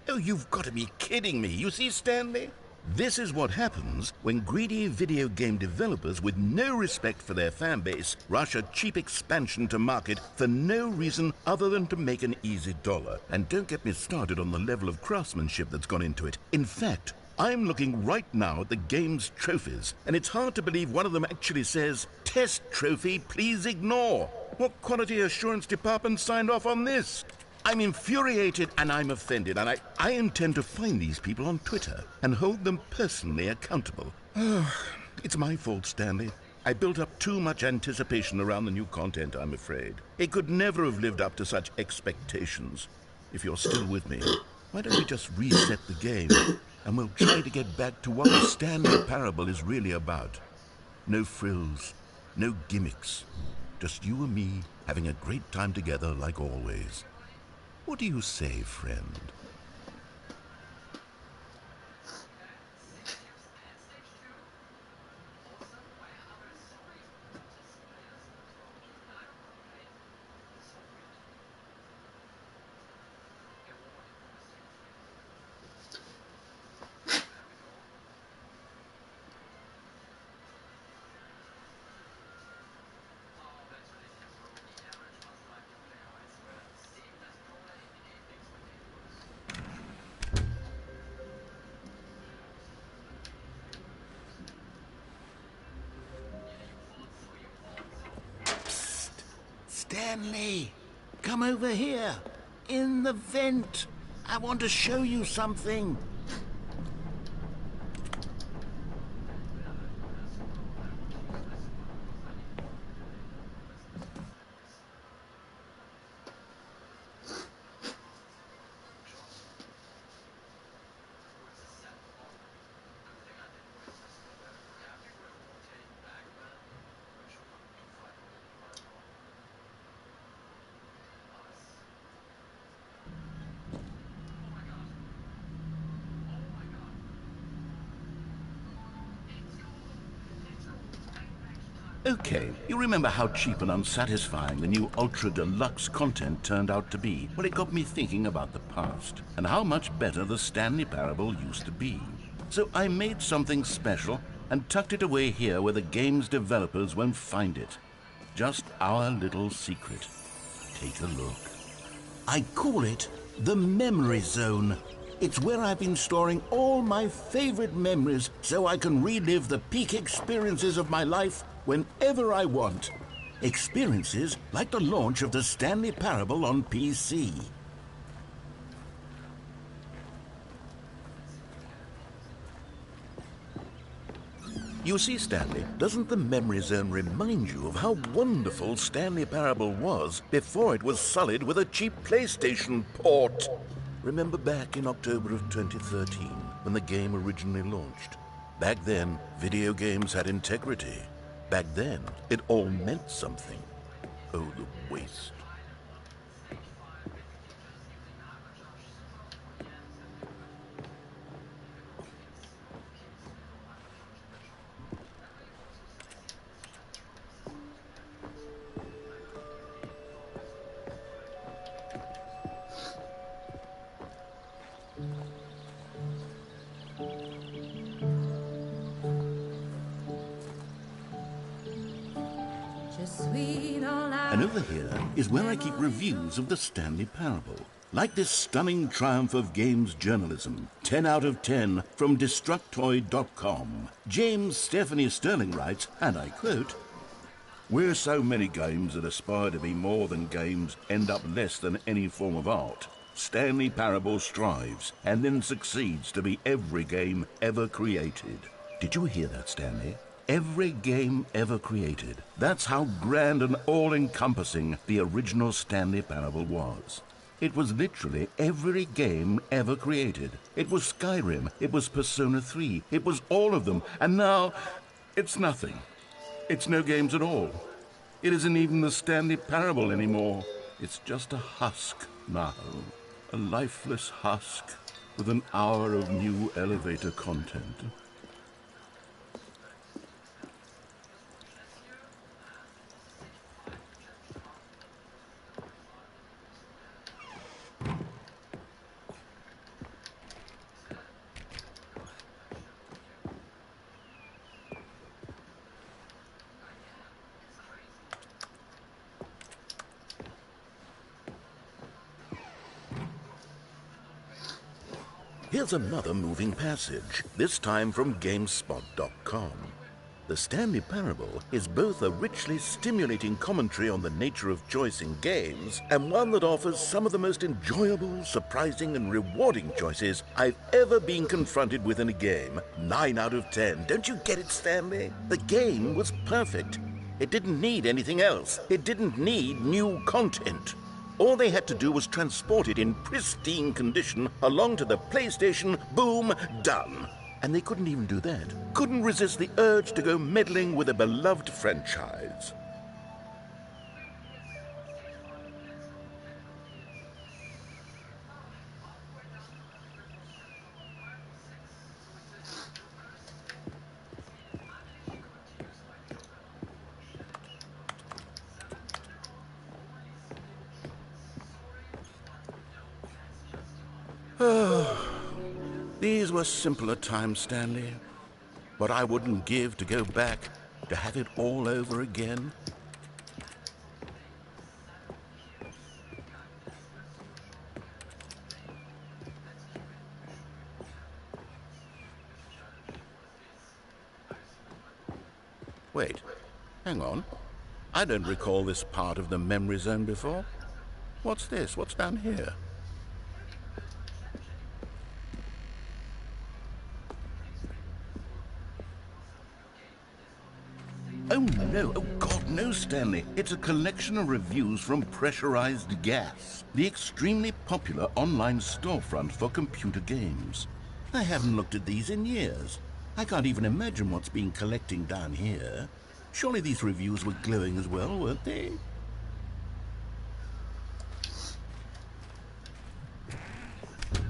Speaker 2: Oh, you've got to be kidding me. You see, Stanley? This is what happens when greedy video game developers with no respect for their fan base rush a cheap expansion to market for no reason other than to make an easy dollar. And don't get me started on the level of craftsmanship that's gone into it. In fact, I'm looking right now at the game's trophies, and it's hard to believe one of them actually says, "Test trophy, please ignore." What quality assurance department signed off on this? I'm infuriated and I'm offended, and I intend to find these people on Twitter and hold them personally accountable. It's my fault, Stanley. I built up too much anticipation around the new content, I'm afraid. It could never have lived up to such expectations. If you're still with me, why don't we just reset the game and we'll try to get back to what the Stanley Parable is really about. No frills, no gimmicks. Just you and me having a great time together like always. What do you say, friend? Stanley, come over here. In the vent. I want to show you something. Okay, you remember how cheap and unsatisfying the new Ultra Deluxe content turned out to be? Well, it got me thinking about the past, and how much better the Stanley Parable used to be. So I made something special and tucked it away here where the game's developers won't find it. Just our little secret. Take a look. I call it the Memory Zone. It's where I've been storing all my favorite memories so I can relive the peak experiences of my life whenever I want. Experiences like the launch of the Stanley Parable on PC. You see, Stanley, doesn't the Memory Zone remind you of how wonderful Stanley Parable was before it was sullied with a cheap PlayStation port? Remember back in October of 2013, when the game originally launched? Back then, video games had integrity. Back then, it all meant something. Oh, the waste. And over here is where I keep reviews of the Stanley Parable. Like this stunning triumph of games journalism, 10 out of 10 from Destructoid.com. James Stephanie Sterling writes, and I quote, Where so many games that aspire to be more than games end up less than any form of art, Stanley Parable strives and then succeeds to be every game ever created. Did you hear that, Stanley? Every game ever created. That's how grand and all-encompassing the original Stanley Parable was. It was literally every game ever created. It was Skyrim, it was Persona 3, it was all of them, and now it's nothing. It's no games at all. It isn't even the Stanley Parable anymore. It's just a husk now. A lifeless husk with an hour of new elevator content. Here's another moving passage, this time from GameSpot.com. The Stanley Parable is both a richly stimulating commentary on the nature of choice in games and one that offers some of the most enjoyable, surprising, and rewarding choices I've ever been confronted with in a game. 9 out of 10. Don't you get it, Stanley? The game was perfect. It didn't need anything else. It didn't need new content. All they had to do was transport it in pristine condition along to the PlayStation. Boom, done. And they couldn't even do that. Couldn't resist the urge to go meddling with a beloved franchise. These were simpler times, Stanley. What I wouldn't give to go back, to have it all over again. Wait, hang on. I don't recall this part of the memory zone before. What's this? What's down here? Oh no, oh God, no, Stanley. It's a collection of reviews from Pressurized Gas, the extremely popular online storefront for computer games. I haven't looked at these in years. I can't even imagine what's been collecting down here. Surely these reviews were glowing as well, weren't they?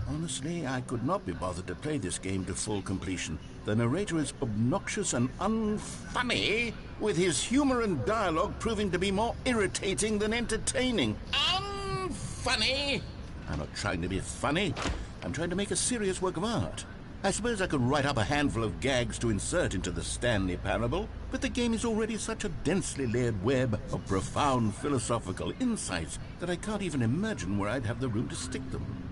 Speaker 2: Honestly, I could not be bothered to play this game to full completion. The narrator is obnoxious and unfunny, with his humor and dialogue proving to be more irritating than entertaining. Unfunny! I'm not trying to be funny. I'm trying to make a serious work of art. I suppose I could write up a handful of gags to insert into the Stanley Parable, but the game is already such a densely layered web of profound philosophical insights that I can't even imagine where I'd have the room to stick them.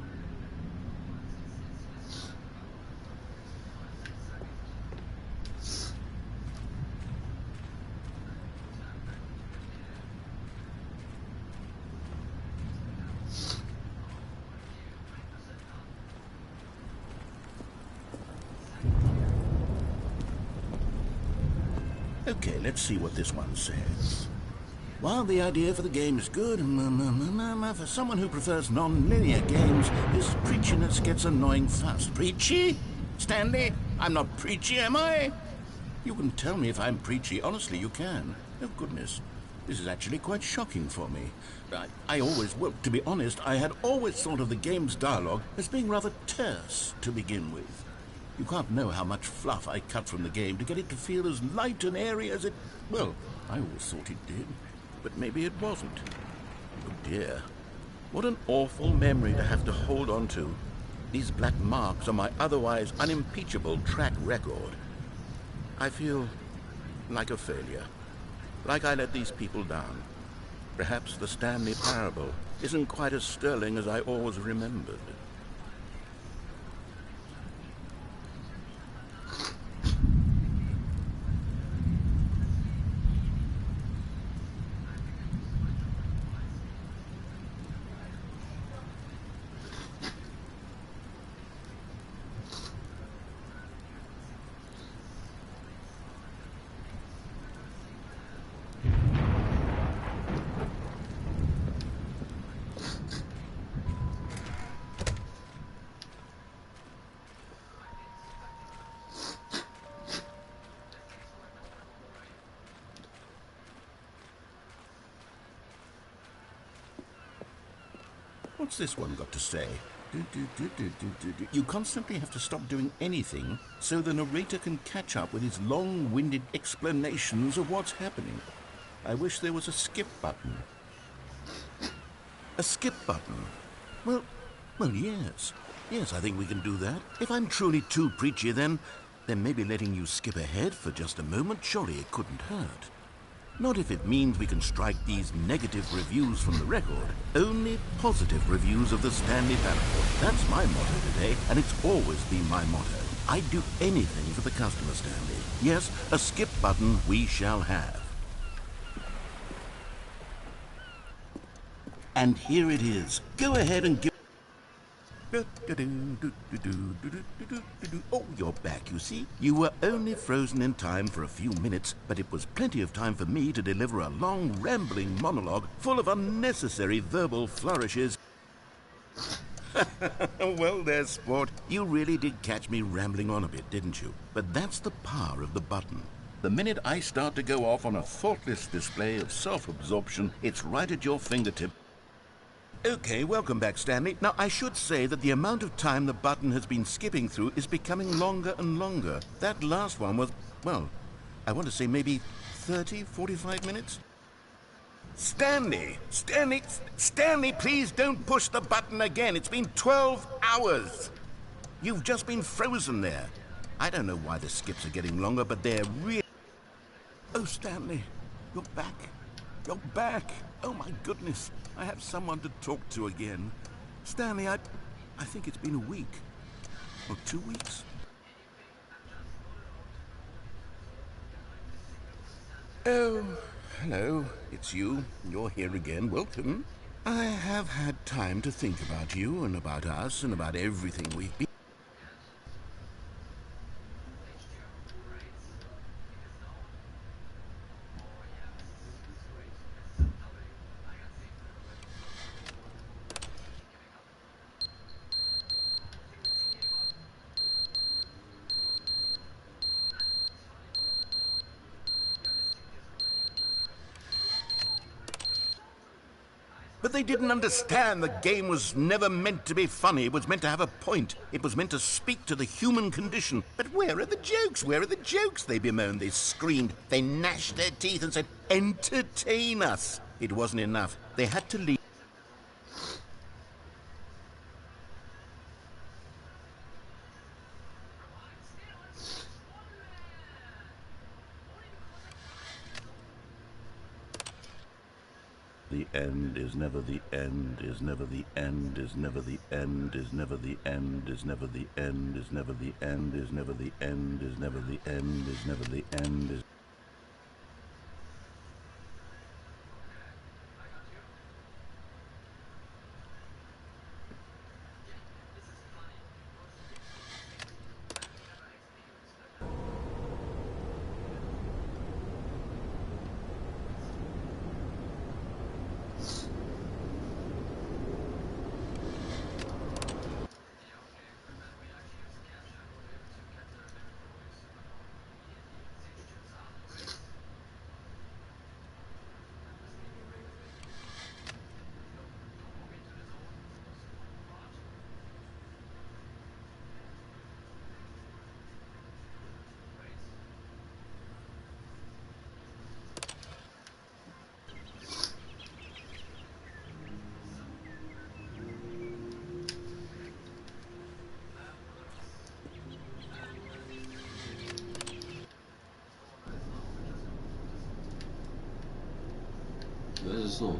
Speaker 2: Okay, let's see what this one says. While the idea for the game is good, for someone who prefers non-linear games, this preachiness gets annoying fast. Preachy? Stanley, I'm not preachy, am I? You can tell me if I'm preachy. Honestly, you can. Oh, goodness. This is actually quite shocking for me. Well, to be honest, I had always thought of the game's dialogue as being rather terse to begin with. You can't know how much fluff I cut from the game to get it to feel as light and airy as it... Well, I always thought it did, but maybe it wasn't. Oh dear, what an awful memory to have to hold on to. These black marks on my otherwise unimpeachable track record. I feel like a failure, like I let these people down. Perhaps the Stanley Parable isn't quite as sterling as I always remembered. What's this one got to say? You constantly have to stop doing anything so the narrator can catch up with his long-winded explanations of what's happening. I wish there was a skip button. A skip button? Well, yes. Yes, I think we can do that. If I'm truly too preachy, then maybe letting you skip ahead for just a moment, surely it couldn't hurt. Not if it means we can strike these negative reviews from the record. Only positive reviews of the Stanley Parable. That's my motto today, and it's always been my motto. I'd do anything for the customer, Stanley. Yes, a skip button we shall have. And here it is. Go ahead and give... Oh, you're back, you see. You were only frozen in time for a few minutes, but it was plenty of time for me to deliver a long, rambling monologue full of unnecessary verbal flourishes. Well, there's sport. You really did catch me rambling on a bit, didn't you? But that's the power of the button. The minute I start to go off on a thoughtless display of self-absorption, it's right at your fingertip. Okay, welcome back, Stanley. Now, I should say that the amount of time the button has been skipping through is becoming longer and longer. That last one was, well, I want to say maybe 30, 45 minutes? Stanley, please don't push the button again. It's been 12 hours. You've just been frozen there. I don't know why the skips are getting longer, but they're really... Oh, Stanley, you're back. You're back. Oh, my goodness. I have someone to talk to again. Stanley, I think it's been a week. Or 2 weeks. Oh, hello. It's you. You're here again. Welcome. I have had time to think about you and about us and about everything we've been... But they didn't understand the game was never meant to be funny. It was meant to have a point. It was meant to speak to the human condition. But where are the jokes? Where are the jokes? They bemoaned, they screamed, they gnashed their teeth and said, entertain us. It wasn't enough. They had to leave. The end is never the end, is never the end, is never the end, is never the end, is never the end, is never the end, is never the end, is never the end, is never the end, is...
Speaker 4: 왜 했어?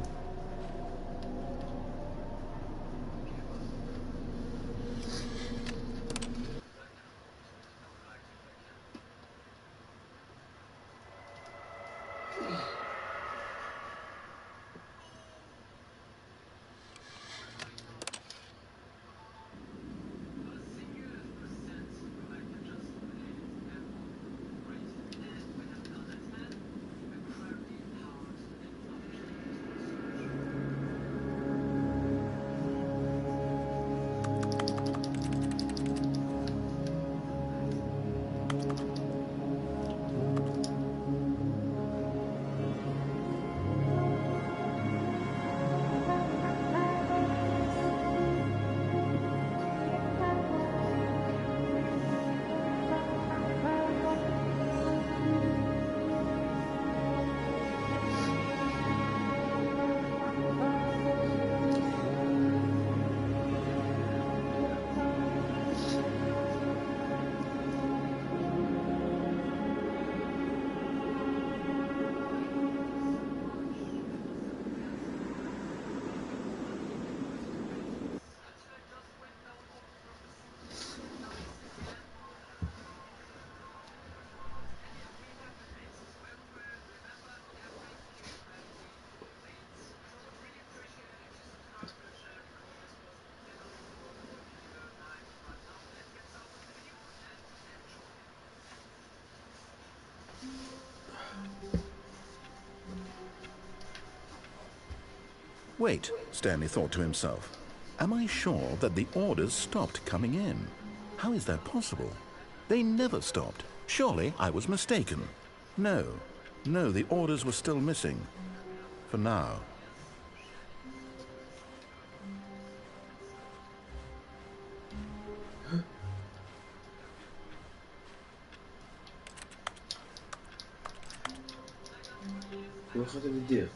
Speaker 2: Wait, Stanley thought to himself. Am I sure that the orders stopped coming in? How is that possible? They never stopped. Surely I was mistaken. No, the orders were still missing. For now.
Speaker 4: Hoe gaat het dicht?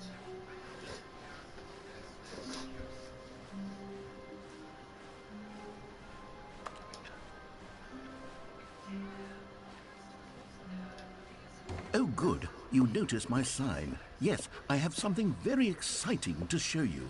Speaker 2: Oh, good. You notice my sign. Yes, I have something very exciting to show you.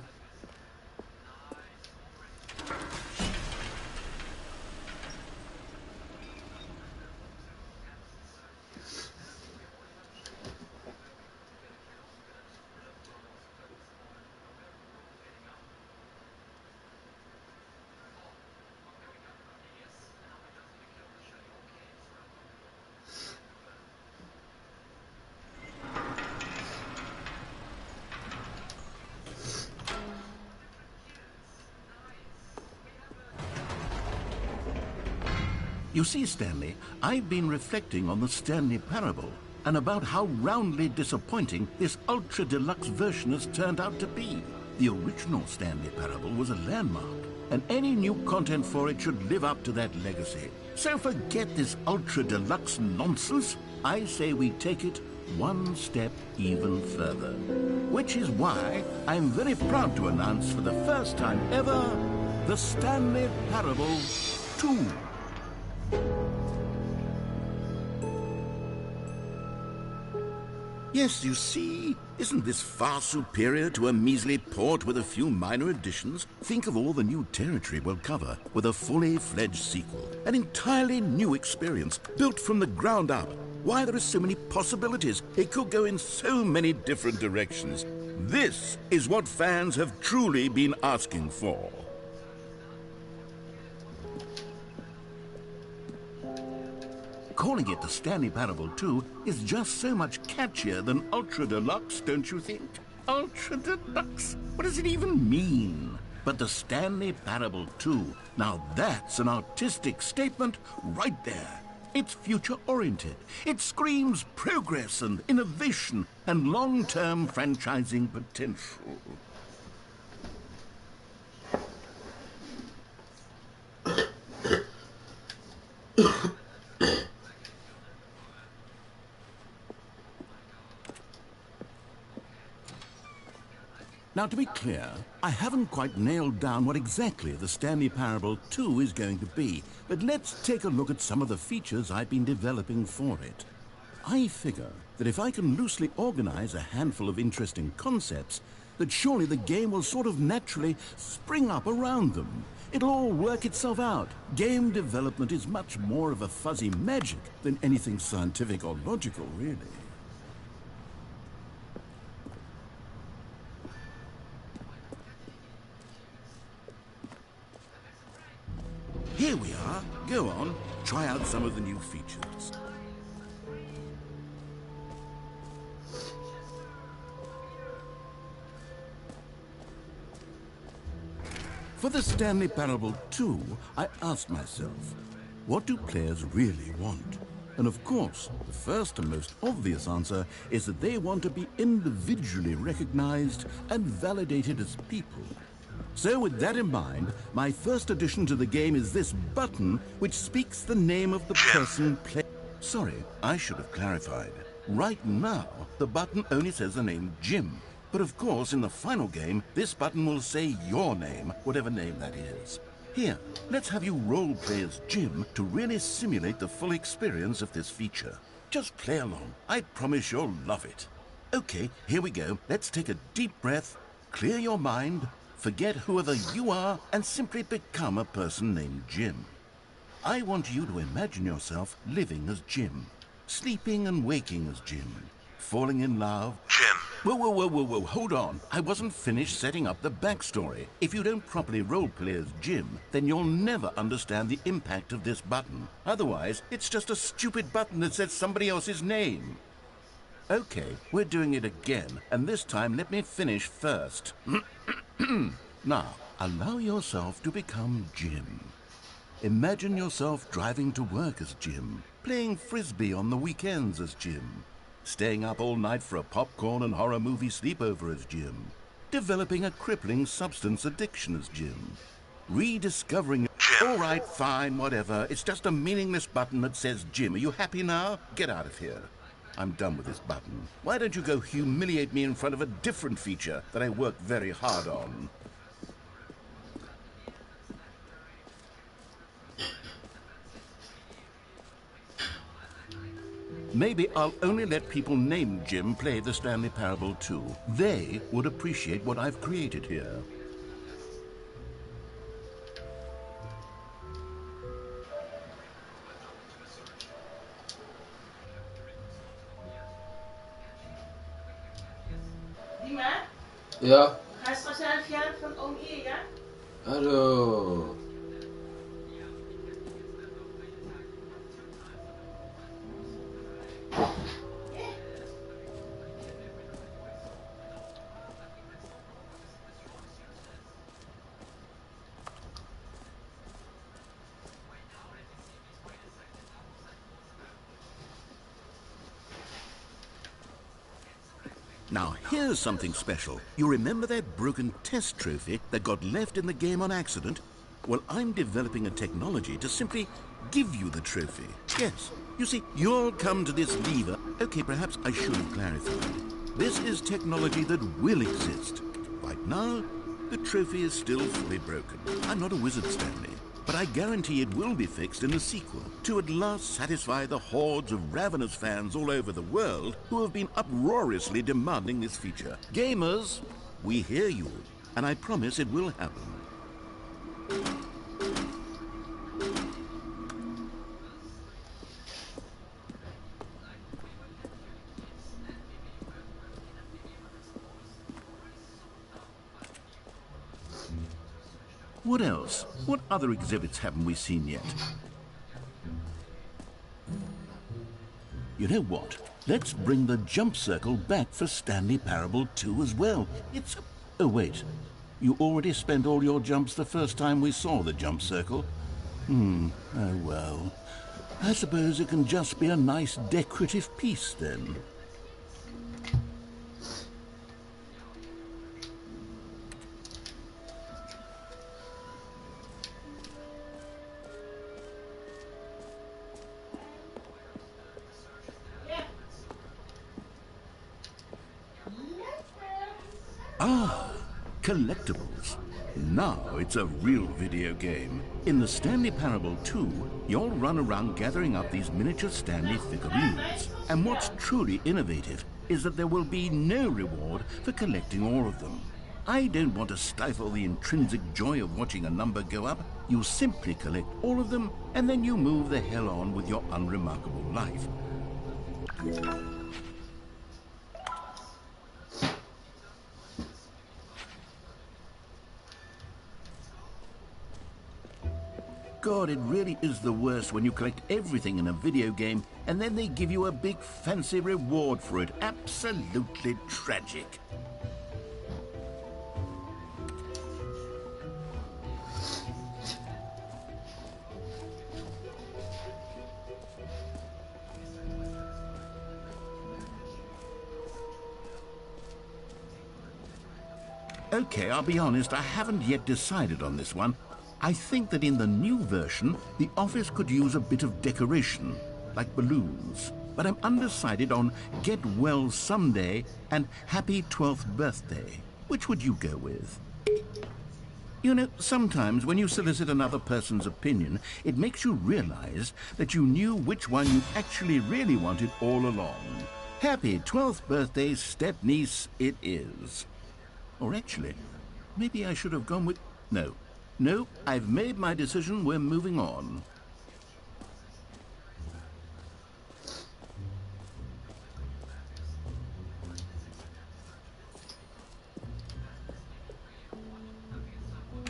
Speaker 2: You see, Stanley, I've been reflecting on the Stanley Parable and about how roundly disappointing this ultra deluxe version has turned out to be. The original Stanley Parable was a landmark, and any new content for it should live up to that legacy. So forget this ultra deluxe nonsense. I say we take it one step even further. Which is why I'm very proud to announce for the first time ever, the Stanley Parable 2. Yes, you see, isn't this far superior to a measly port with a few minor additions? Think of all the new territory we'll cover with a fully fledged sequel. An entirely new experience, built from the ground up. Why, there are so many possibilities. It could go in so many different directions. This is what fans have truly been asking for. Calling it the Stanley Parable 2 is just so much catchier than Ultra Deluxe, don't you think? Ultra Deluxe? What does it even mean? But the Stanley Parable 2, now that's an artistic statement right there. It's future-oriented. It screams progress and innovation and long-term franchising potential. Now, to be clear, I haven't quite nailed down what exactly the Stanley Parable 2 is going to be, but let's take a look at some of the features I've been developing for it. I figure that if I can loosely organize a handful of interesting concepts, that surely the game will sort of naturally spring up around them. It'll all work itself out. Game development is much more of a fuzzy magic than anything scientific or logical, really. Here we are. Go on, try out some of the new features. For the Stanley Parable 2, I asked myself, what do players really want? And of course, the first and most obvious answer is that they want to be individually recognized and validated as people. So with that in mind, my first addition to the game is this button which speaks the name of the person playing. Sorry, I should have clarified. Right now, the button only says the name Jim. But of course, in the final game, this button will say your name, whatever name that is. Here, let's have you role-play as Jim to really simulate the full experience of this feature. Just play along. I promise you'll love it. Okay, here we go. Let's take a deep breath, clear your mind, forget whoever you are, and simply become a person named Jim. I want you to imagine yourself living as Jim, sleeping and waking as Jim, falling in love.
Speaker 5: Jim.
Speaker 2: Whoa, hold on. I wasn't finished setting up the backstory. If you don't properly roleplay as Jim, then you'll never understand the impact of this button. Otherwise, it's just a stupid button that says somebody else's name. Okay, we're doing it again, and this time let me finish first. Now, allow yourself to become Jim. Imagine yourself driving to work as Jim, playing frisbee on the weekends as Jim, staying up all night for a popcorn and horror movie sleepover as Jim, developing a crippling substance addiction as Jim, rediscovering... All right, fine, whatever. It's just a meaningless button that says Jim. Are you happy now? Get out of here. I'm done with this button. Why don't you go humiliate me in front of a different feature that I work very hard on? Maybe I'll only let people named Jim play the Stanley Parable 2. They would appreciate what I've created here.
Speaker 5: Dima?
Speaker 4: Ja.
Speaker 5: Ga je straks naar de verjaardag van oom Eer, ja?
Speaker 4: Hallo.
Speaker 2: Now, here's something special. You remember that broken test trophy that got left in the game on accident? Well, I'm developing a technology to simply give you the trophy. Yes. You see, you'll come to this lever. Okay, perhaps I should have clarified. This is technology that will exist. Right now, the trophy is still fully broken. I'm not a wizard, Stanley, but I guarantee it will be fixed in the sequel to at last satisfy the hordes of ravenous fans all over the world who have been uproariously demanding this feature. Gamers, we hear you, and I promise it will happen. What else? What other exhibits haven't we seen yet? You know what? Let's bring the jump circle back for Stanley Parable 2 as well. It's... Oh, wait. You already spent all your jumps the first time we saw the jump circle? Oh, well. I suppose it can just be a nice decorative piece, then. Ah, collectibles. Now it's a real video game. In the Stanley Parable 2, you'll run around gathering up these miniature Stanley figurines. And what's truly innovative is that there will be no reward for collecting all of them. I don't want to stifle the intrinsic joy of watching a number go up. You simply collect all of them, and then you move the hell on with your unremarkable life. God, it really is the worst when you collect everything in a video game and then they give you a big fancy reward for it. Absolutely tragic. Okay, I'll be honest, I haven't yet decided on this one. I think that in the new version, the office could use a bit of decoration, like balloons. But I'm undecided on Get Well Someday and Happy 12th Birthday. Which would you go with? You know, sometimes when you solicit another person's opinion, it makes you realize that you knew which one you actually really wanted all along. Happy 12th birthday, step-niece, it is. Or actually, maybe I should have gone with... No, I've made my decision. We're moving on.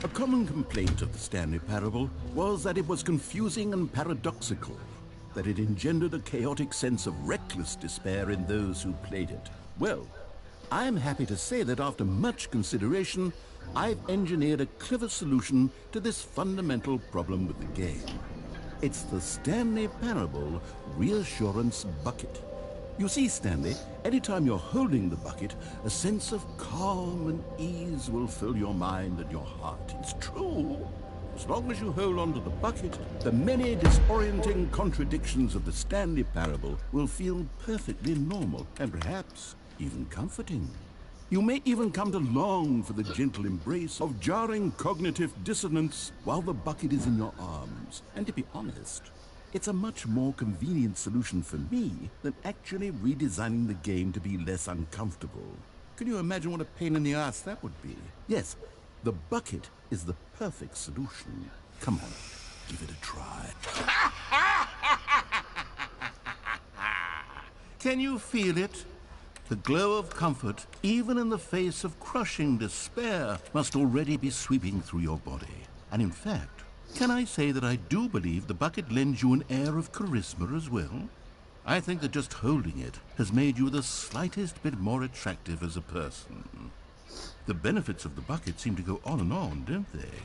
Speaker 2: A common complaint of the Stanley Parable was that it was confusing and paradoxical. that it engendered a chaotic sense of reckless despair in those who played it. Well, I'm happy to say that after much consideration, I've engineered a clever solution to this fundamental problem with the game. It's the Stanley Parable Reassurance Bucket. You see, Stanley, anytime you're holding the bucket, a sense of calm and ease will fill your mind and your heart. It's true. As long as you hold on to the bucket, the many disorienting contradictions of the Stanley Parable will feel perfectly normal and perhaps even comforting. You may even come to long for the gentle embrace of jarring cognitive dissonance while the bucket is in your arms. And to be honest, it's a much more convenient solution for me than actually redesigning the game to be less uncomfortable. Can you imagine what a pain in the ass that would be? Yes, the bucket is the perfect solution. Come on, give it a try. Can you feel it? The glow of comfort, even in the face of crushing despair, must already be sweeping through your body. And in fact, can I say that I do believe the bucket lends you an air of charisma as well? I think that just holding it has made you the slightest bit more attractive as a person. The benefits of the bucket seem to go on and on, don't they?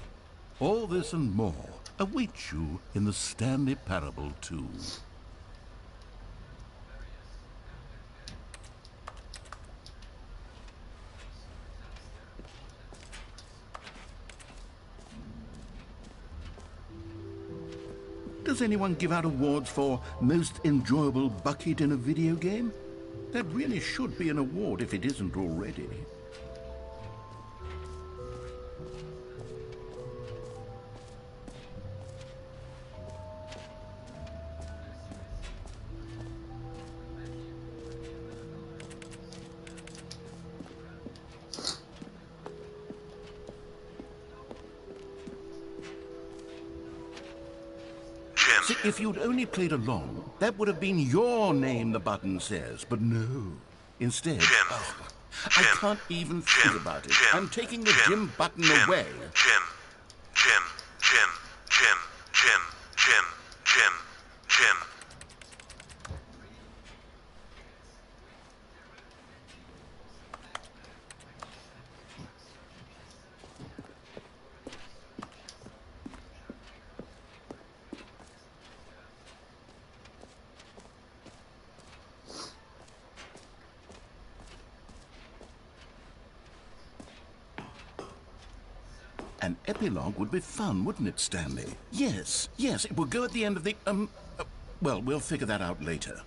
Speaker 2: All this and more awaits you in the Stanley Parable 2. Does anyone give out awards for most enjoyable bucket in a video game? That really should be an award if it isn't already. See, if you'd only played along, that would have been your name, the button says. But no. Instead, I can't even think about it. I'm taking the Jim button away.
Speaker 6: Jim.
Speaker 2: An epilogue would be fun, wouldn't it, Stanley? Yes, it will go at the end of the, well, we'll figure that out later.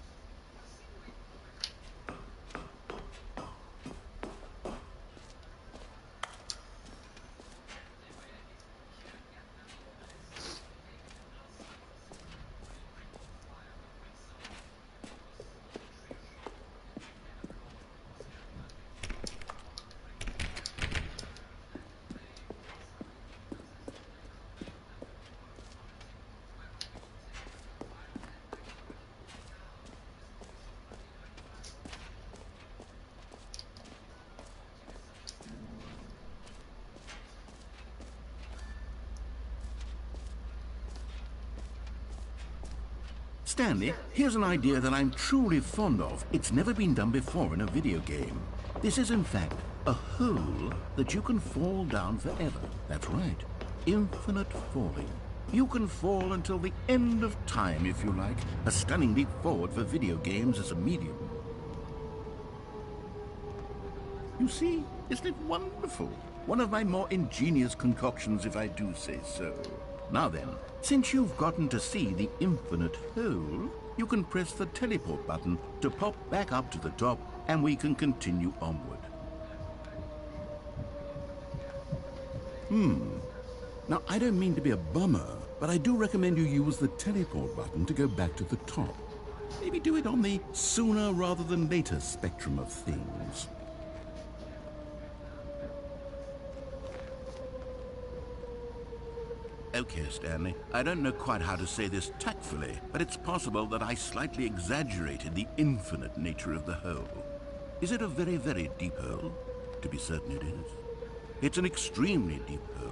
Speaker 2: Stanley, here's an idea that I'm truly fond of. It's never been done before in a video game. This is, in fact, a hole that you can fall down forever. That's right. Infinite falling. You can fall until the end of time, if you like. A stunning leap forward for video games as a medium. You see, isn't it wonderful? One of my more ingenious concoctions, if I do say so. Now then, since you've gotten to see the infinite hole, you can press the teleport button to pop back up to the top, and we can continue onward. Now, I don't mean to be a bummer, but I do recommend you use the teleport button to go back to the top. Maybe do it on the sooner rather than later spectrum of things. Okay, Stanley, I don't know quite how to say this tactfully, but it's possible that I slightly exaggerated the infinite nature of the hole. Is it a very, very deep hole? To be certain it is. It's an extremely deep hole.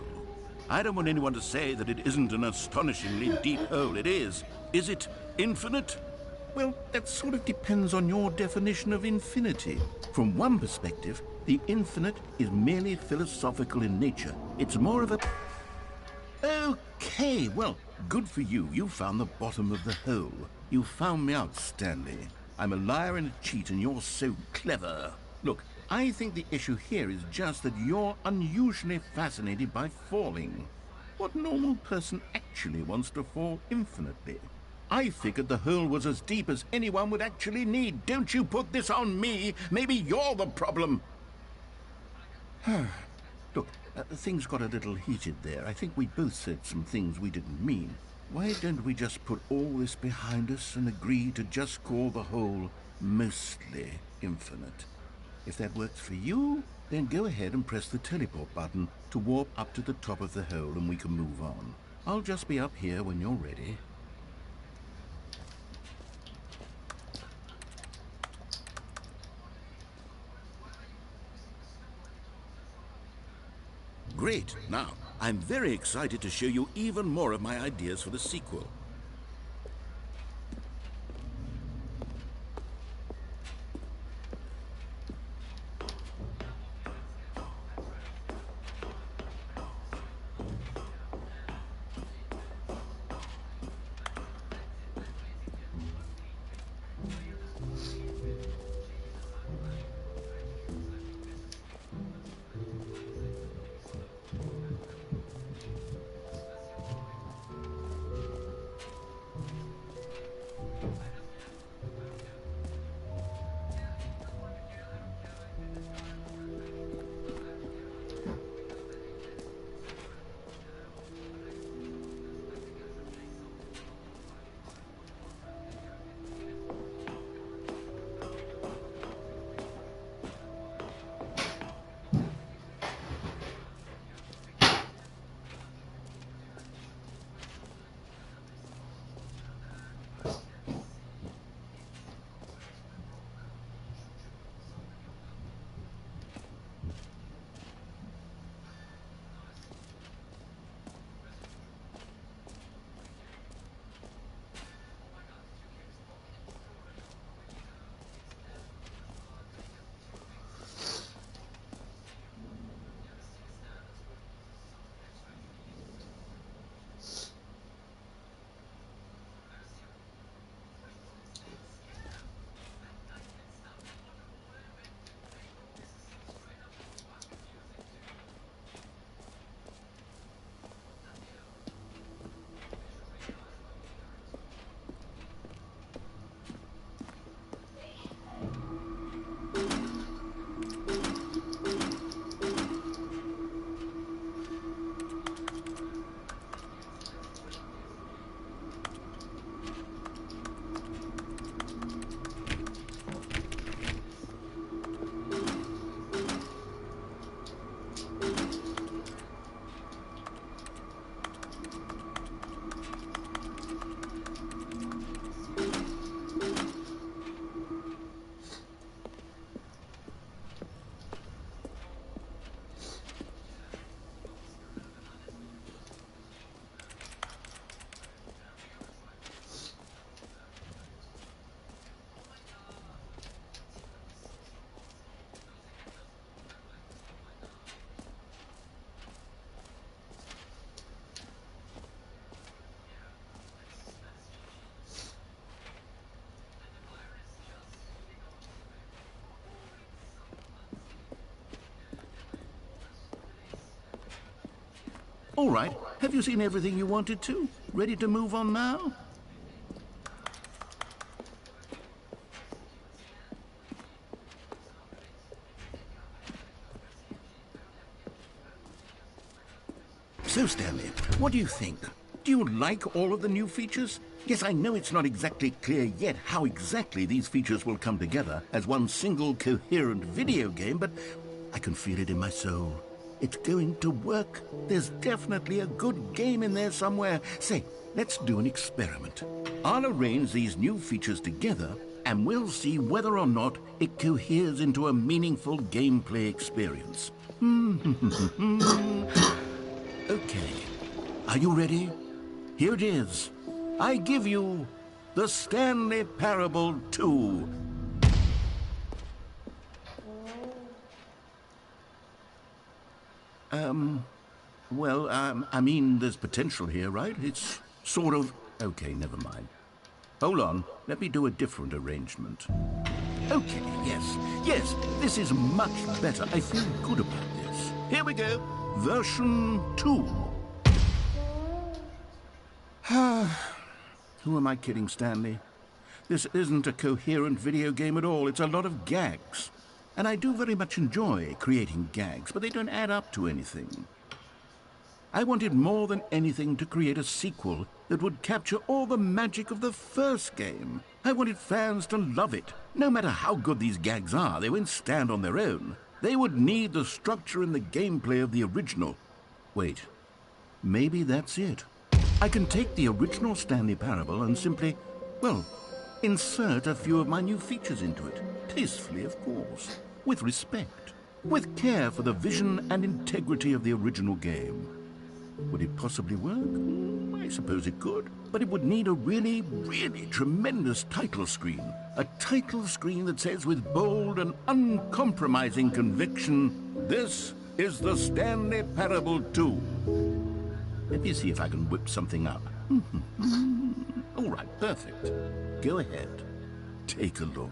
Speaker 2: I don't want anyone to say that it isn't an astonishingly deep hole. It is. Is it Infinite? Well, that sort of depends on your definition of infinity. From one perspective, the infinite is merely philosophical in nature. It's more of a... Okay, well, good for you. You found the bottom of the hole. You found me out, Stanley. I'm a liar and a cheat, and you're so clever. Look, I think the issue here is just that you're unusually fascinated by falling. What normal person actually wants to fall infinitely? I figured the hole was as deep as anyone would actually need. Don't you put this on me. Maybe you're the problem. Look, things got a little heated there. I think we both said some things we didn't mean. Why don't we just put all this behind us and agree to just call the hole mostly infinite? If that works for you, then go ahead and press the teleport button to warp up to the top of the hole and we can move on. I'll just be up here when you're ready. Great. Now, I'm very excited to show you even more of my ideas for the sequel. All right. Have you seen everything you wanted to? Ready to move on now? So, Stanley, what do you think? Do you like all of the new features? Yes, I know it's not exactly clear yet how exactly these features will come together as one single coherent video game, but I can feel it in my soul. It's going to work. There's definitely a good game in there somewhere. Say, let's do an experiment. I'll arrange these new features together, and we'll see whether or not it coheres into a meaningful gameplay experience. Okay. Are you ready? Here it is. I give you The Stanley Parable 2. Well, I mean, there's potential here, right? It's sort of... Okay, never mind. Hold on, let me do a different arrangement. Okay, yes, this is much better. I feel good about this. Here we go. Version 2. Who am I kidding, Stanley? This isn't a coherent video game at all. It's a lot of gags. And I do very much enjoy creating gags, but they don't add up to anything. I wanted more than anything to create a sequel that would capture all the magic of the first game. I wanted fans to love it. No matter how good these gags are, they won't stand on their own. They would need the structure and the gameplay of the original. Wait, maybe that's it. I can take the original Stanley Parable and simply, well, insert a few of my new features into it. Tastefully, of course. With respect. With care for the vision and integrity of the original game. Would it possibly work? I suppose it could. But it would need a really, really tremendous title screen. A title screen that says with bold and uncompromising conviction, "This is the Stanley Parable 2. Let me see if I can whip something up. All right, perfect. Go ahead. Take a look.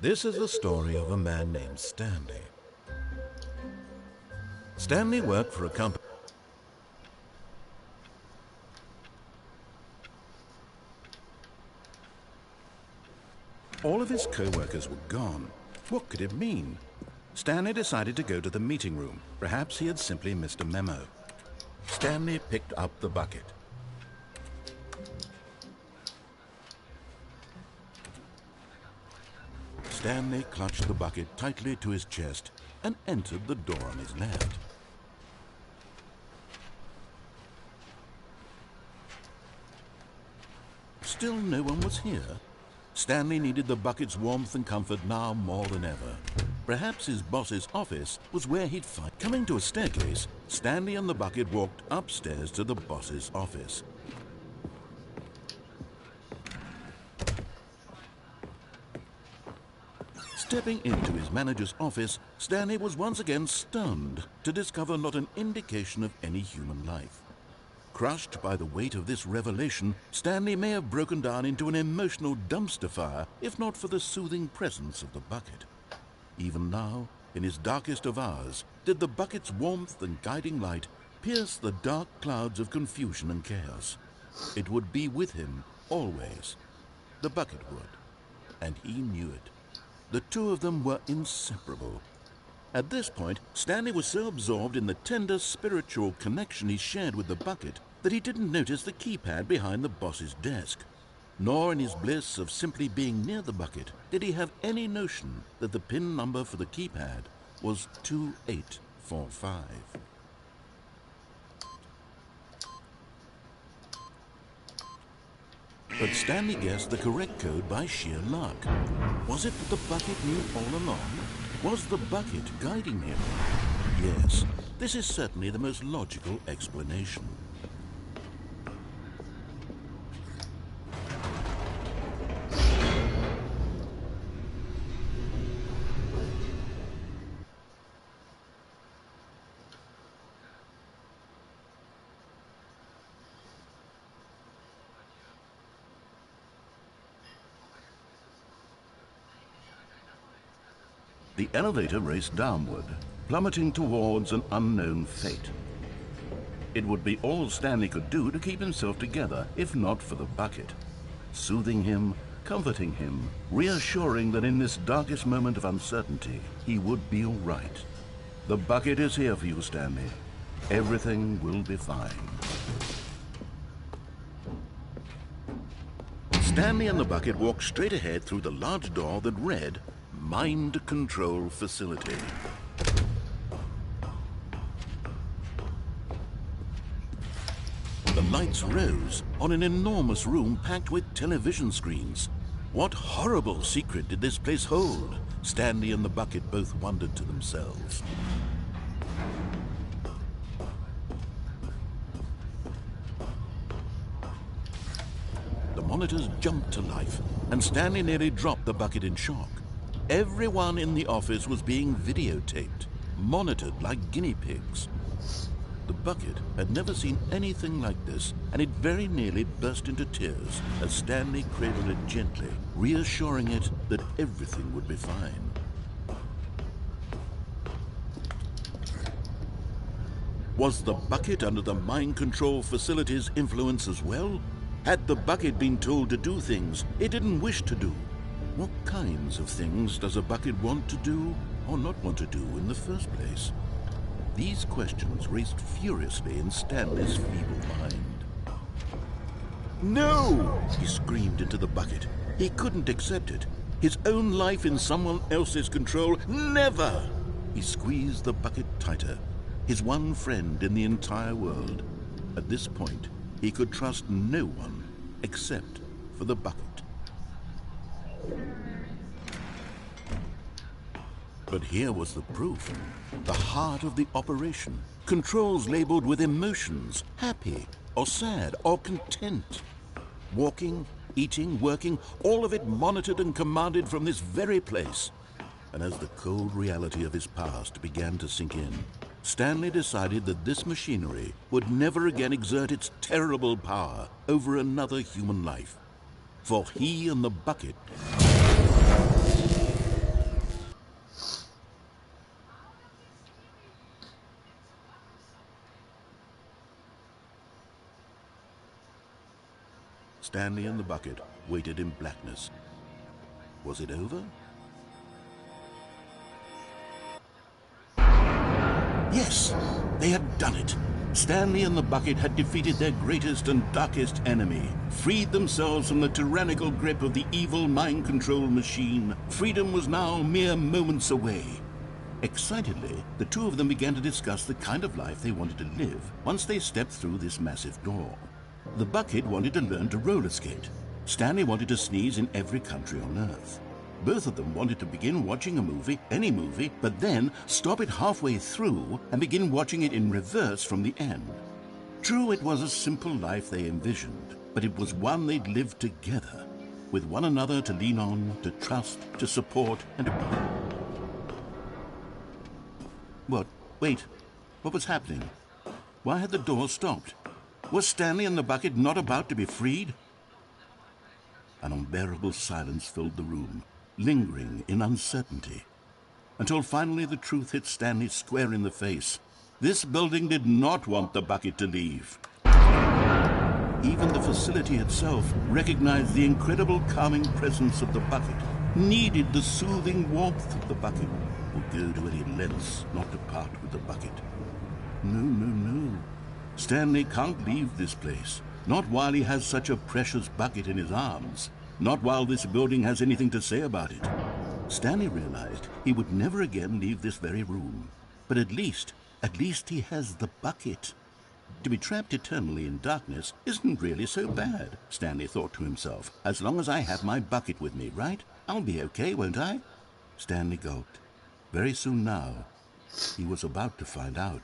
Speaker 1: This is the story of a man named Stanley. Stanley worked for a company. All of his co-workers were gone. What could it mean? Stanley decided to go to the meeting room. Perhaps he had simply missed a memo. Stanley picked up the bucket. Stanley clutched the bucket tightly to his chest and entered the door on his left. Still no one was here. Stanley needed the bucket's warmth and comfort now more than ever. Perhaps his boss's office was where he'd find. Coming to a staircase, Stanley and the bucket walked upstairs to the boss's office. Stepping into his manager's office, Stanley was once again stunned to discover not an indication of any human life. Crushed by the weight of this revelation, Stanley may have broken down into an emotional dumpster fire if not for the soothing presence of the bucket. Even now, in his darkest of hours, did the bucket's warmth and guiding light pierce the dark clouds of confusion and chaos. It would be with him always. The bucket would, and he knew it. The two of them were inseparable. At this point, Stanley was so absorbed in the tender spiritual connection he shared with the bucket that he didn't notice the keypad behind the boss's desk. Nor in his bliss of simply being near the bucket did he have any notion that the PIN number for the keypad was 2845. But Stanley guessed the correct code by sheer luck. Was it that the bucket knew all along? Was the bucket guiding him? Yes, this is certainly the most logical explanation. The elevator raced downward, plummeting towards an unknown fate. It would be all Stanley could do to keep himself together, if not for the bucket, soothing him,
Speaker 2: comforting him, reassuring that in this darkest moment of uncertainty, he would be all right. The bucket is here for you, Stanley. Everything will be fine. Stanley and the bucket walked straight ahead through the large door that read, Mind Control Facility. The lights rose on an enormous room packed with television screens. What horrible secret did this place hold? Stanley and the bucket both wondered to themselves. The monitors jumped to life, and Stanley nearly dropped the bucket in shock. Everyone in the office was being videotaped, monitored like guinea pigs. The bucket had never seen anything like this, and it very nearly burst into tears as Stanley cradled it gently, reassuring it that everything would be fine. Was the bucket under the mind control facility's influence as well? Had the bucket been told to do things it didn't wish to do? What kinds of things does a bucket want to do or not want to do in the first place? These questions raced furiously in Stanley's feeble mind. No! He screamed into the bucket. He couldn't accept it. His own life in someone else's control, never! He squeezed the bucket tighter. His one friend in the entire world. At this point, he could trust no one except for the bucket. But here was the proof. The heart of the operation. Controls labeled with emotions, happy or sad or content. Walking, eating, working, all of it monitored and commanded from this very place. And as the cold reality of his past began to sink in, Stanley decided that this machinery would never again exert its terrible power over another human life. For he and the bucket... Stanley and the bucket waited in blackness. Was it over? Yes, they had done it. Stanley and the bucket had defeated their greatest and darkest enemy, freed themselves from the tyrannical grip of the evil mind control machine. Freedom was now mere moments away. Excitedly, the two of them began to discuss the kind of life they wanted to live once they stepped through this massive door. The bucket wanted to learn to roller skate. Stanley wanted to sneeze in every country on Earth. Both of them wanted to begin watching a movie, any movie, but then stop it halfway through and begin watching it in reverse from the end. True, it was a simple life they envisioned, but it was one they'd lived together, with one another to lean on, to trust, to support, and to... What? Wait. What was happening? Why had the door stopped? Was Stanley and the bucket not about to be freed? An unbearable silence filled the room, lingering in uncertainty, until finally the truth hit Stanley square in the face. This building did not want the bucket to leave. Even the facility itself recognized the incredible calming presence of the bucket, needed the soothing warmth of the bucket, would go to any lengths not to part with the bucket. No. Stanley can't leave this place, not while he has such a precious bucket in his arms, not while this building has anything to say about it. Stanley realized he would never again leave this very room, but at least he has the bucket. To be trapped eternally in darkness isn't really so bad, Stanley thought to himself. As long as I have my bucket with me, right? I'll be okay, won't I? Stanley gulped. Very soon now, he was about to find out.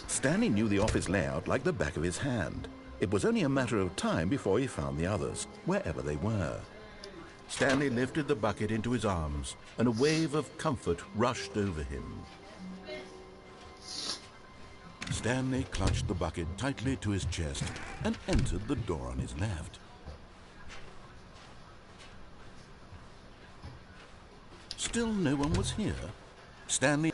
Speaker 1: Stanley knew the office layout like the back of his hand. It was only a matter of time before he found the others, wherever they were.
Speaker 2: Stanley lifted the bucket into his arms, and a wave of comfort rushed over him. Stanley clutched the bucket tightly to his chest and entered the door on his left. Still no one was here. Stanley